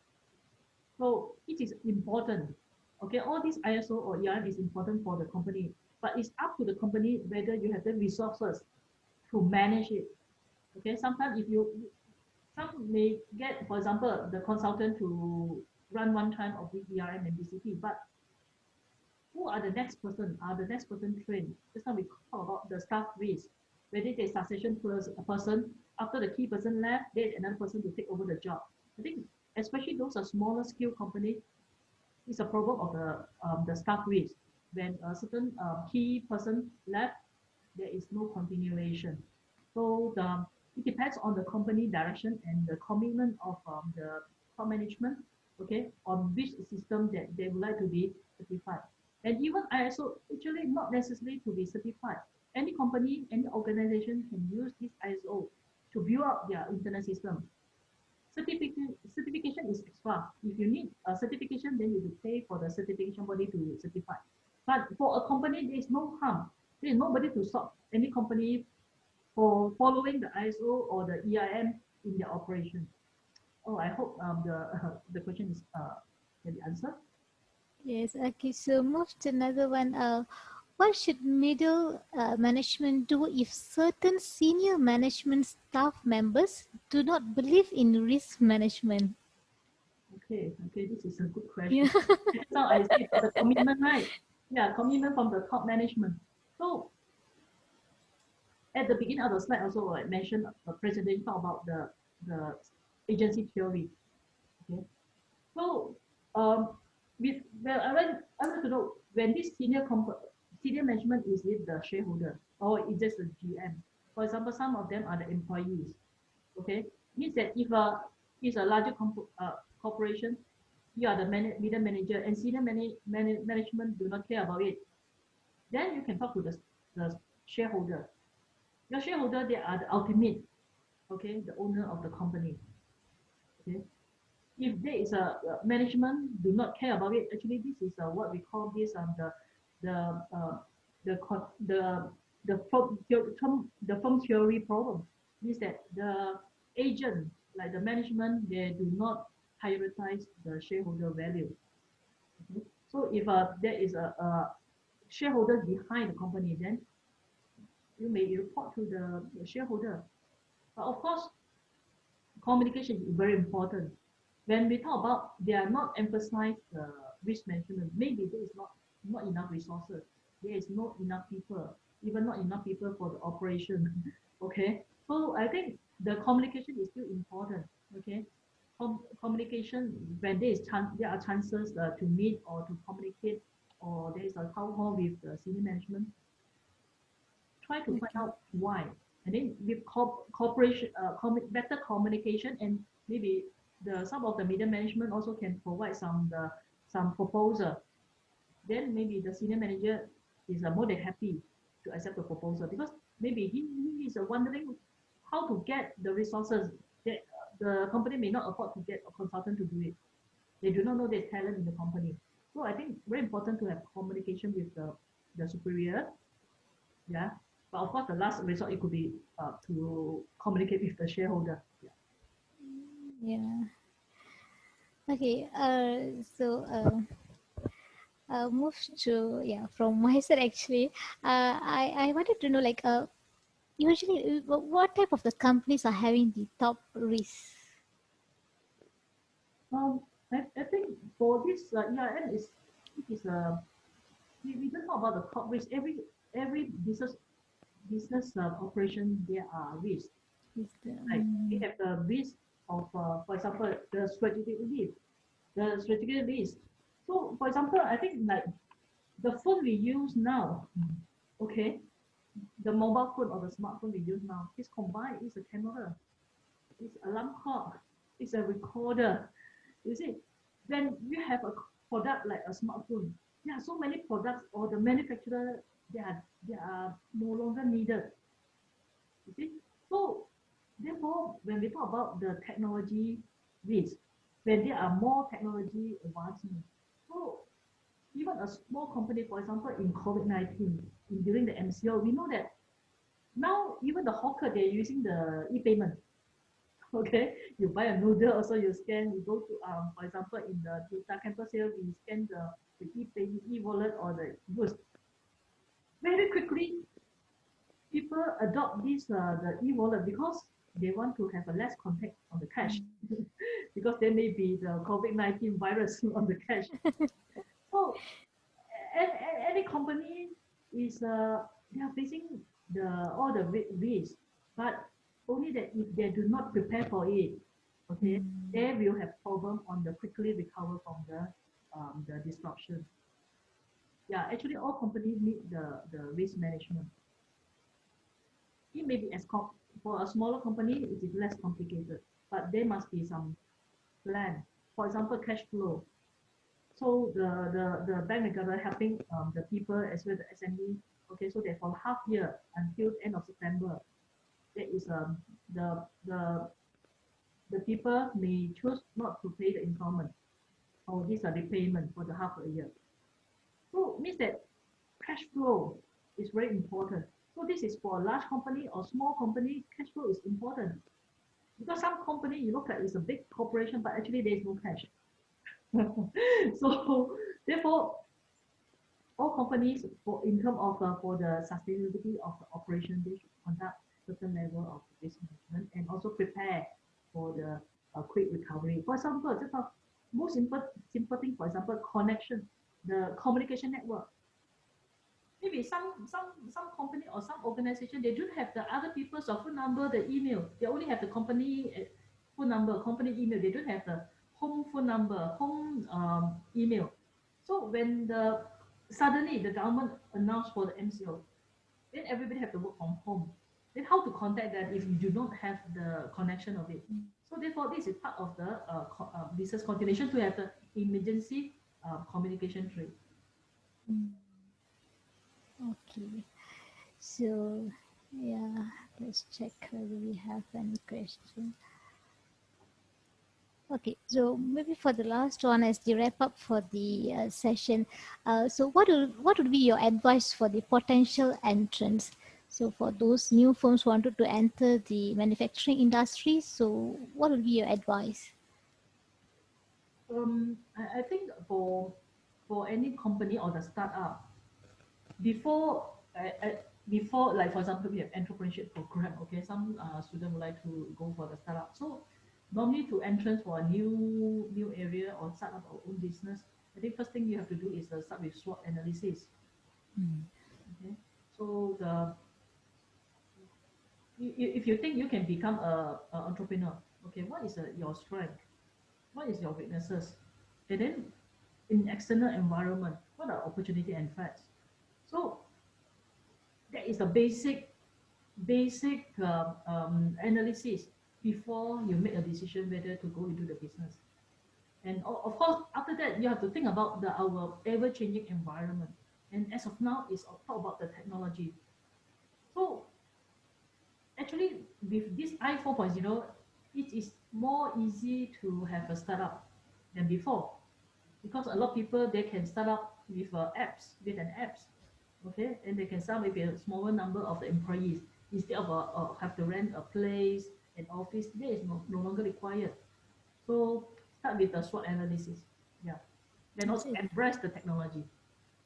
Speaker 2: So it is important. Okay, all these ISO or EIM is important for the company, but it's up to the company whether you have the resources to manage it. Okay, sometimes if you some may get, for example, the consultant to run one time of the ERM and BCP, but who are the next person? Are the next person trained? Just now we talk about the staff risk. Whether there's succession person, after the key person left, there's another person to take over the job. I think especially those are smaller scale company, it's a problem of the staff risk. When a certain key person left, there is no continuation. So it depends on the company direction and the commitment of the top management, okay, on which system that they would like to be certified. And even ISO actually not necessarily to be certified. Any company, any organization can use this ISO to build up their internal system. Certification is extra. If you need a certification, then you will pay for the certification body to certify. But for a company, there is no harm. There is nobody to stop any company for following the ISO or the EIM in their operation. Oh, I hope the question is can be answered.
Speaker 1: Yes, okay, so move to another one. What should middle management do if certain senior management staff members do not believe in risk management?
Speaker 2: Okay, this is a good
Speaker 1: Yeah.
Speaker 2: question. Just now I said about the commitment, right? Yeah, commitment from the top management. So at the beginning of the slide also I mentioned the presentation about the agency theory. Okay, so with well I want to know when this senior management is with the shareholder or is just a GM. For example, some of them are the employees. Okay, means that if is a larger corporation, you are the middle manager and senior management do not care about it, then you can talk to the shareholder. Your shareholder, they are the ultimate, okay, the owner of the company. Okay, if there is a management do not care about it, actually this is what we call this the uh, the the the firm theory problem. Means that the agent like the management, they do not prioritize the shareholder value. Okay? So if there is a shareholder behind the company, then you may report to the shareholder. But of course, communication is very important. When we talk about they are not emphasize the risk management, maybe there is not enough resources. There is not enough people, even not enough people for the operation. Okay, so I think the communication is still important. Okay, communication when there are chances to meet or to communicate, or there is a town hall with the senior management, try to find
Speaker 1: Okay.
Speaker 2: out why, and then with cooperation, better communication, and maybe some of the middle management also can provide some proposal. Then maybe the senior manager is more than happy to accept the proposal, because maybe he is wondering how to get the resources that the company may not afford to get a consultant to do it. They do not know there's talent in the company. So I think very important to have communication with the superior. Yeah, but of course the last resort it could be to communicate with the shareholder. Yeah.
Speaker 1: Yeah. Okay. Move to, yeah, from my side actually. I wanted to know, like, usually what type of the companies are having the top risk?
Speaker 2: um I think for this ERM is it is we don't talk about the top risk. Every business operation there are risks.
Speaker 1: Is the
Speaker 2: Like we have the risk of for example the strategic risk. So for example, I think like the phone we use now, okay, the mobile phone or the smartphone we use now is combined. It's a camera, it's alarm clock, it's a recorder. You see, when you have a product like a smartphone, there are so many products or the manufacturer, they are no longer needed. You see, so therefore, when we talk about the technology risk, when there are more technology advancement, so even a small company, for example, in COVID-19, during the MCO, we know that now even the hawker, they're using the e-payment. Okay, you buy a noodle, also you scan, you go to, for example, in the UTAR campus here, we scan the e-payment, e-wallet or the goods. Very quickly, people adopt this the e-wallet because they want to have a less contact on the cash because there may be the COVID-19 virus on the cash. So any company is they are facing all the risk, but only that if they do not prepare for it, okay, they will have problem on the quickly recover from the disruption. Yeah, actually all companies need the risk management. It may be for a smaller company, it is less complicated, but there must be some plan. For example, cash flow. So the bank regular helping the people as well the SME. Okay, so that for half year until end of September, there is the the the people may choose not to pay the installment or this repayment for the half a year. So it means that cash flow is very important. So this is for a large company or small company, cash flow is important. Because some company you look at is a big corporation, but actually there is no cash. So therefore, all companies in terms of for the sustainability of the operation, they should conduct certain level of risk management and also prepare for the quick recovery. For example, just a most simple thing, for example, connection, the communication network. Maybe some company or some organization, they don't have the other people's phone number, the email. They only have the company phone number, company email. They don't have the home phone number, home email. So when suddenly the government announced for the MCO, then everybody have to work from home. Then how to contact them if you do not have the connection of it? So therefore, this is part of the business continuation to have the emergency communication trade.
Speaker 1: Okay. So, yeah, let's check whether we have any question. Okay, so maybe for the last one, as the wrap up for the session, so what would be your advice for the potential entrants? So for those new firms who wanted to enter the manufacturing industry, so what would be your advice?
Speaker 2: I think for any company or the startup, before before, like for example, we have entrepreneurship program. Okay, some student would like to go for the startup. So normally to entrance for a new area or start up our own business, I think first thing you have to do is start with SWOT analysis. Okay, so if you think you can become a entrepreneur, okay, what is your strength? What is your weaknesses? And then in external environment, what are opportunity and threats? So that is the basic analysis before you make a decision whether to go into the business. And of course, after that, you have to think about our ever-changing environment. And as of now, it's talk about the technology. So actually, with this I 4.0, it is more easy to have a startup than before, because a lot of people, they can start up with with an apps, okay, and they can start with a smaller number of the employees instead of have to rent a place, an office. That is no longer required. So start with the SWOT analysis, yeah, then
Speaker 1: That's
Speaker 2: also
Speaker 1: it.
Speaker 2: embrace the technology.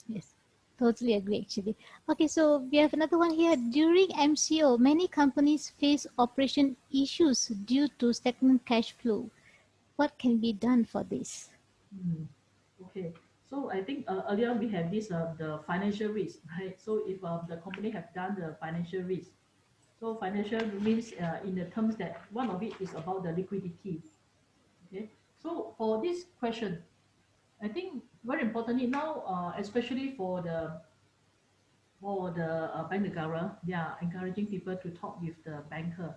Speaker 1: Yes, totally agree actually. Okay, so we have another one here. During MCO, many companies face operation issues due to stagnant cash flow. What can be done for this?
Speaker 2: Hmm. Okay, so I think earlier we have this the financial risk, right? So if the company have done the financial risk, so financial means in the terms that one of it is about the liquidity. Okay, so for this question, I think very importantly now, especially for the bank negara, they are encouraging people to talk with the banker.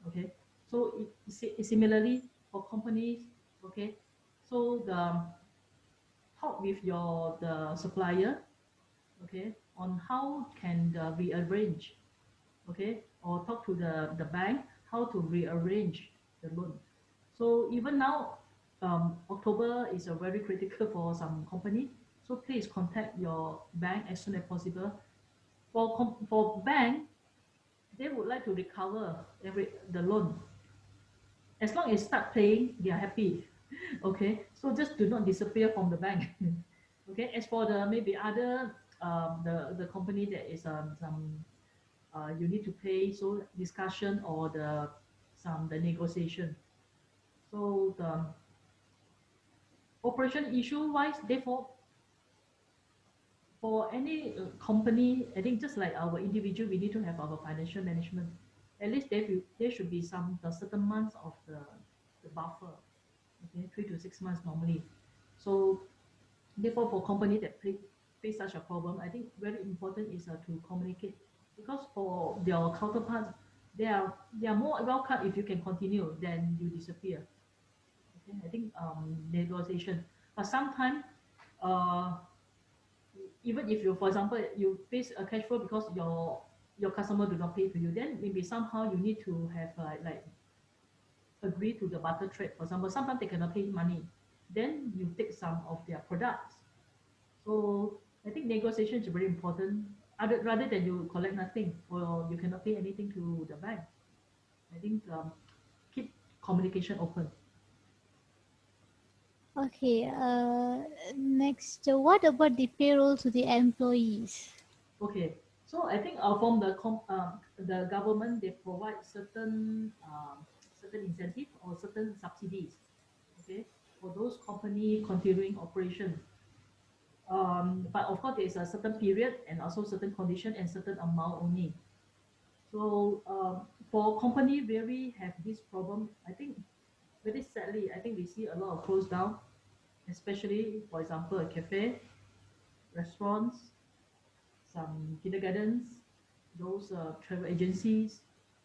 Speaker 2: Okay, so similarly for companies, okay, so the talk with the supplier, okay, on how can rearrange, okay, or talk to the bank how to rearrange the loan. So even now, October is a very critical for some company. So please contact your bank as soon as possible. For bank, they would like to recover the loan. As long as start paying, they are happy. Okay, so just do not disappear from the bank. Okay, as for the maybe other the company that is some you need to pay, so discussion or the negotiation. So the operation issue wise, therefore, for any company, I think just like our individual, we need to have our financial management. At least there should be some the certain months of the buffer. Okay, 3 to 6 months normally. So therefore, for company that face such a problem, I think very important is to communicate, because for their counterparts, they are more welcome if you can continue than you disappear. Okay, I think negotiation, but sometimes uh, even if you, for example, you face a cash flow because your customer do not pay to you, then maybe somehow you need to have like agree to the barter trade. For example, sometimes they cannot pay money, then you take some of their products. So I think negotiation is very important. Rather than you collect nothing or you cannot pay anything to the bank, I think keep communication open.
Speaker 1: Okay, next, what about the payroll to the employees?
Speaker 2: Okay, so I think from the government, they provide certain incentive or certain subsidies, okay, for those company continuing operation. But of course, there is a certain period and also certain condition and certain amount only. So for company where we have this problem, I think very sadly, I think we see a lot of close down, especially for example, a cafe, restaurants, some kindergartens, those travel agencies,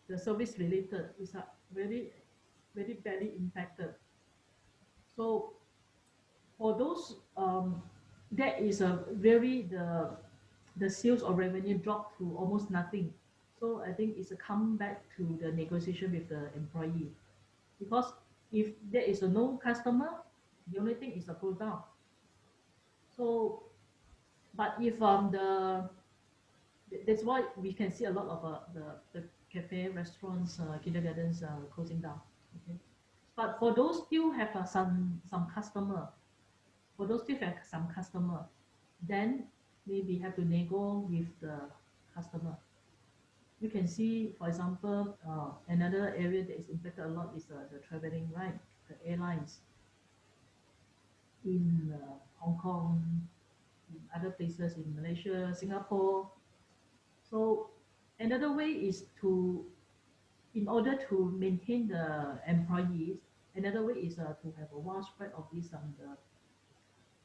Speaker 2: the service related is very very badly impacted. So for those, that is a very the sales or revenue dropped to almost nothing. So I think it's a come back to the negotiation with the employee, because if there is a no customer, the only thing is a close down. So, but if that's why we can see a lot of the cafe, restaurants, kindergartens closing down. Okay, but for those still have some customer, for those still have some customer, then maybe have to nego with the customer. You can see, for example, another area that is impacted a lot is the traveling, right? The airlines in Hong Kong, in other places in Malaysia, Singapore. So another way is to, in order to maintain the employees, another way is to have a widespread of this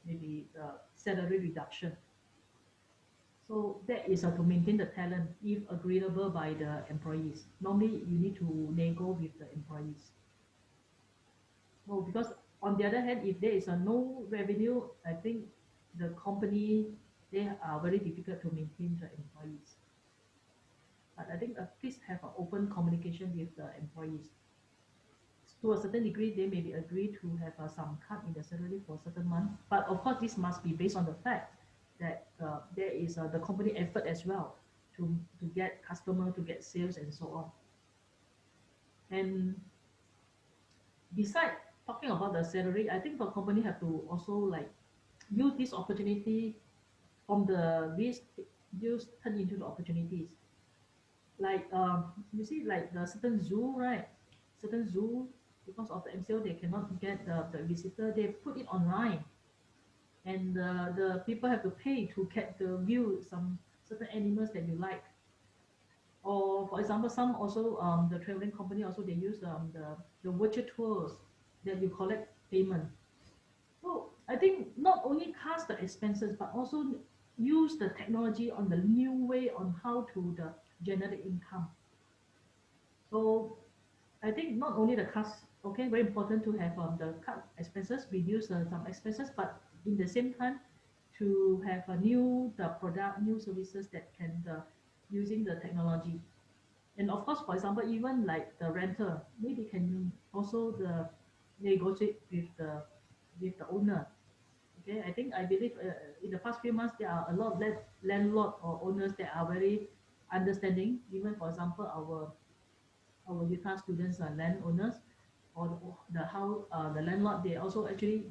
Speaker 2: maybe the salary reduction. So that is to maintain the talent if agreeable by the employees. Normally you need to nego with the employees. So because on the other hand, if there is a no revenue, I think the company, they are very difficult to maintain the employees. But I think please have an open communication with the employees. To a certain degree, they may be agree to have some cut in the salary for a certain month. But of course, this must be based on the fact that there is the company effort as well to get customer, to get sales, and so on. And beside talking about the salary, I think the company have to also like use this opportunity from the risk, use turn into the opportunities. Like you see, like the certain zoo, right? Certain zoo, because of the MCO, they cannot get the visitor. They put it online, and the people have to pay to get the view some certain animals that you like. Or for example, some also the traveling company also they use the virtual tours that you collect payment. So I think not only cast the expenses, but also use the technology on the new way on how to the generate income. So I think not only the cost, okay, very important to have the cut expenses, reduce some expenses, but in the same time to have a new the product, new services that can using the technology. And of course, for example, even like the renter, maybe can also the negotiate with the owner. Okay, I think I believe in the past few months there are a lot of landlord or owners that are very understanding. Even for example, our UTAR students are landowners or the landlord, they also actually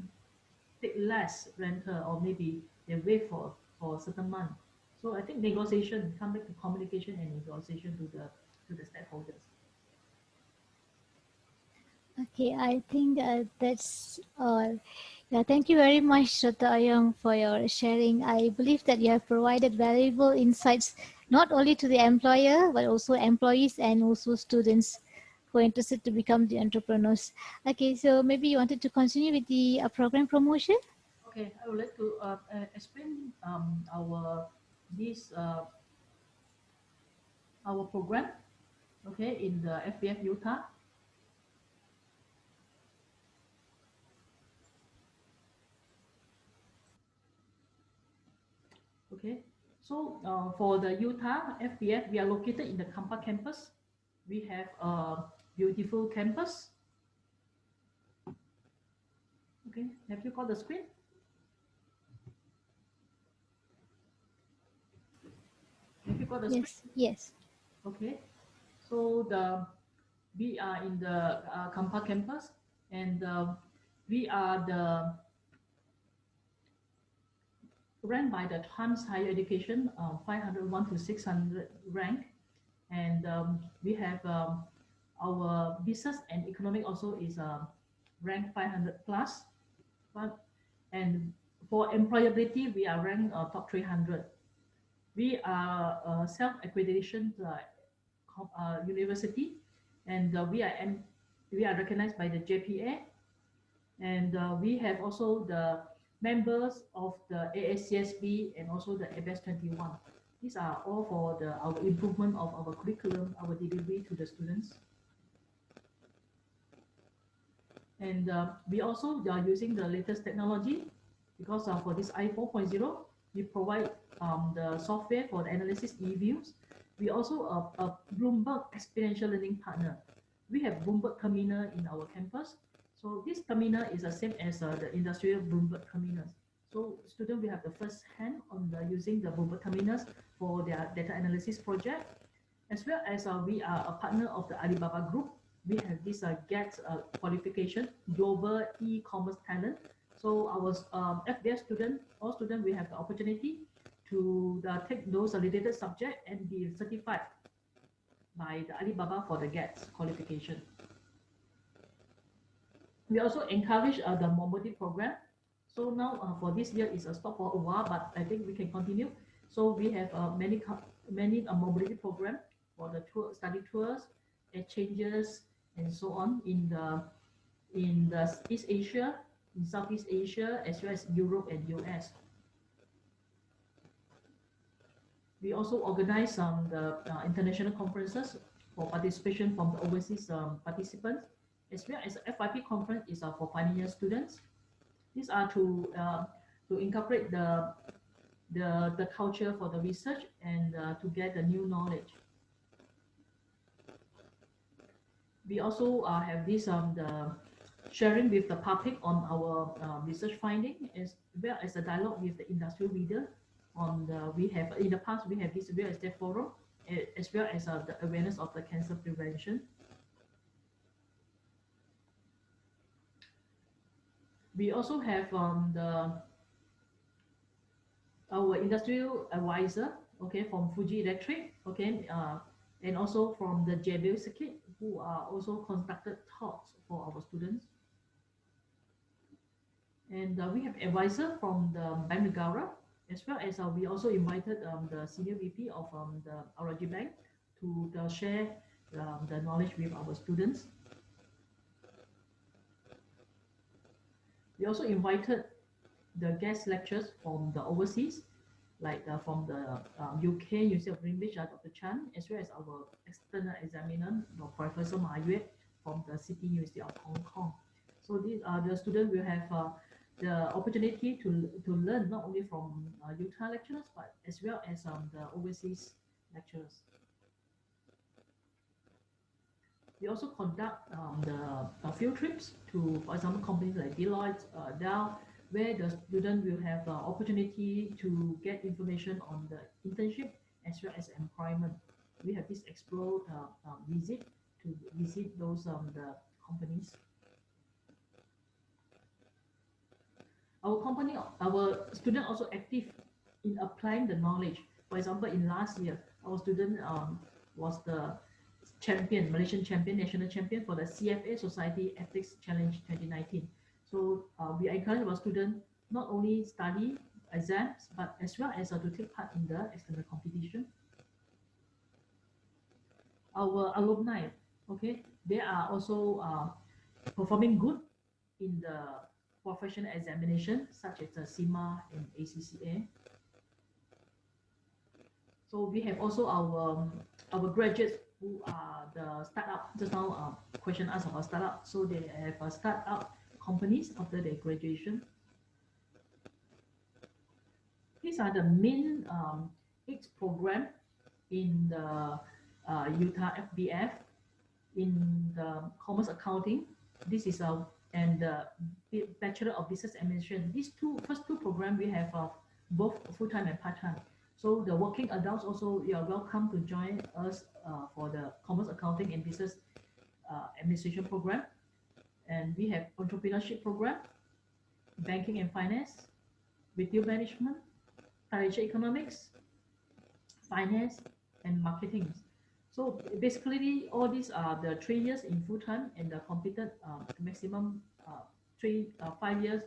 Speaker 2: take less renter or maybe they wait for a certain month. So I think negotiation, come back to communication and negotiation to the stakeholders.
Speaker 1: Okay, I think that's all. Yeah, thank you very much, Dr. Ayong, for your sharing. I believe that you have provided valuable insights not only to the employer, but also employees and also students who are interested to become the entrepreneurs. Okay, so maybe you wanted to continue with the program promotion?
Speaker 2: Okay, I would like to explain our this our program. Okay, in the FBF Utah. Okay, so for the Utah FBF, we are located in the Kampa campus. We have a beautiful campus. Okay, have you got the screen? Have you got the screen?
Speaker 1: Yes, yes.
Speaker 2: Okay, so we are in the Kampa campus, and We are the ranked by the Times Higher Education 501 to 600 rank, and we have our business and economic also is ranked 500 plus, but and for employability we are ranked top 300. We are self accreditation university, and we are recognized by the JPA, and we have also the members of the ASCSB and also the ABES 21. These are all for our improvement of our curriculum, our delivery to the students. And we also are using the latest technology because for this I 4.0, we provide the software for the analysis e-views. We also a Bloomberg experiential learning partner. We have Bloomberg terminal in our campus. So this terminal is the same as the industrial Bloomberg terminals. So students will have the first hand on using the Bloomberg terminals for their data analysis project, as well as we are a partner of the Alibaba Group. We have this GET qualification, Global E-commerce Talent. So our FBS student, all students will have the opportunity to take those related subjects and be certified by the Alibaba for the GET qualification. We also encourage the mobility program. So now for this year is a stop for a while, but I think we can continue. So we have many mobility program for the study tours, exchanges, and so on in the East Asia, in Southeast Asia, as well as Europe and US. We also organize the international conferences for participation from the overseas participants, as well as the FYP conference is for final year students. These are to incorporate the culture for the research and to get the new knowledge. We also have this the sharing with the public on our research finding, as well as a dialogue with the industrial leader. We have in the past we have this real estate forum, as well as the awareness of the cancer prevention. We also have our industrial advisor, okay, from Fuji Electric, okay, and also from the JBL Circuit, who are also conducted talks for our students. And we have advisor from the Bank Negara, as well as we also invited the senior VP of the RRG Bank to share the knowledge with our students. We also invited the guest lecturers from the overseas, like from the UK, University of Greenwich, Dr. Chan, as well as our external examiner, Professor Ma Yue from the City University of Hong Kong. So these are the students will have the opportunity to learn not only from UTAR lecturers, but as well as the overseas lecturers. We also conduct the field trips to, for example, companies like Deloitte, Dell, where the student will have the opportunity to get information on the internship as well as employment. We have this explore visit to visit those the companies. Our student also active in applying the knowledge. For example, in last year, our student was the champion, Malaysian champion, national champion for the CFA Society Ethics Challenge 2019. So we encourage our students not only study exams, but as well as to take part in the external competition. Our alumni, okay, they are also performing good in the professional examination, such as the CIMA and ACCA. So we have also our graduates who are the startup. Just now, question asked about startup. So they have startup companies after their graduation. These are the main 8 program in the UTAR FBF. In the commerce accounting, this is and the Bachelor of Business Administration. These first two programs we have both full-time and part-time. So the working adults also, you are welcome to join us for the commerce accounting and business administration program. And we have entrepreneurship program, banking and finance, retail management, financial economics, finance, and marketing. So basically, all these are the 3 years in full time and the completed maximum 5 years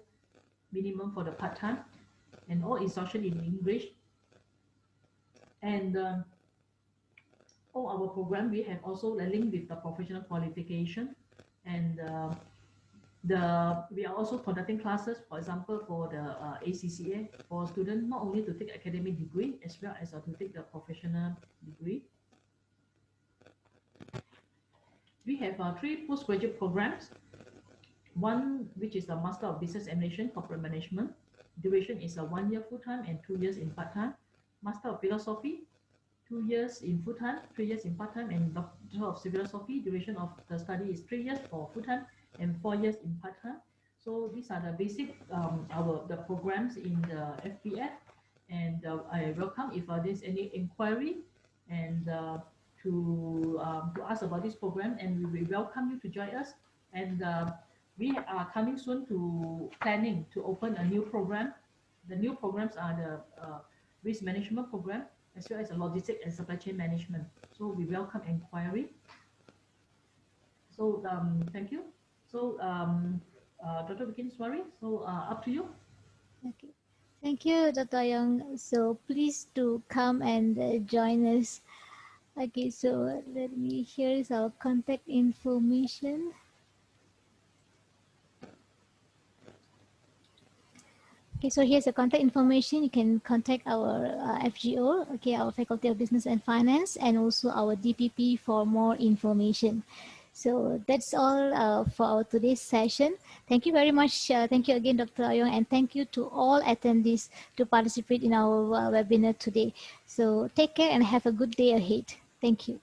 Speaker 2: minimum for the part time, and all instruction in English. And all our program we have also a link with the professional qualification, and we are also conducting classes, for example, for the ACCA for students not only to take academic degree as well as to take the professional degree. We have 3 postgraduate programs. One which is the Master of Business Administration, Corporate Management. Duration is 1 year full-time and 2 years in part-time. Master of Philosophy, 2 years in full-time, 3 years in part-time, and Doctor of Philosophy. Duration of the study is 3 years for full-time and 4 years in part-time. So these are the basic the programs in the FPF, and I welcome if there's any inquiry and to ask about this program, and we will welcome you to join us. And we are coming soon to planning to open a new program. The new programs are the risk management program as well as the logistics and supply chain management. So we welcome inquiry. So thank you. So Dr. Wikinswari, so up to you.
Speaker 1: Okay. Thank you, Dr. Young. So please do come and join us. Okay, so let me, here is our contact information. Okay, so here's the contact information. You can contact our FGO, okay, our Faculty of Business and Finance, and also our DPP for more information. So that's all for our today's session. Thank you very much. Thank you again, Dr. Ayong, and thank you to all attendees to participate in our webinar today. So take care and have a good day ahead. Thank you.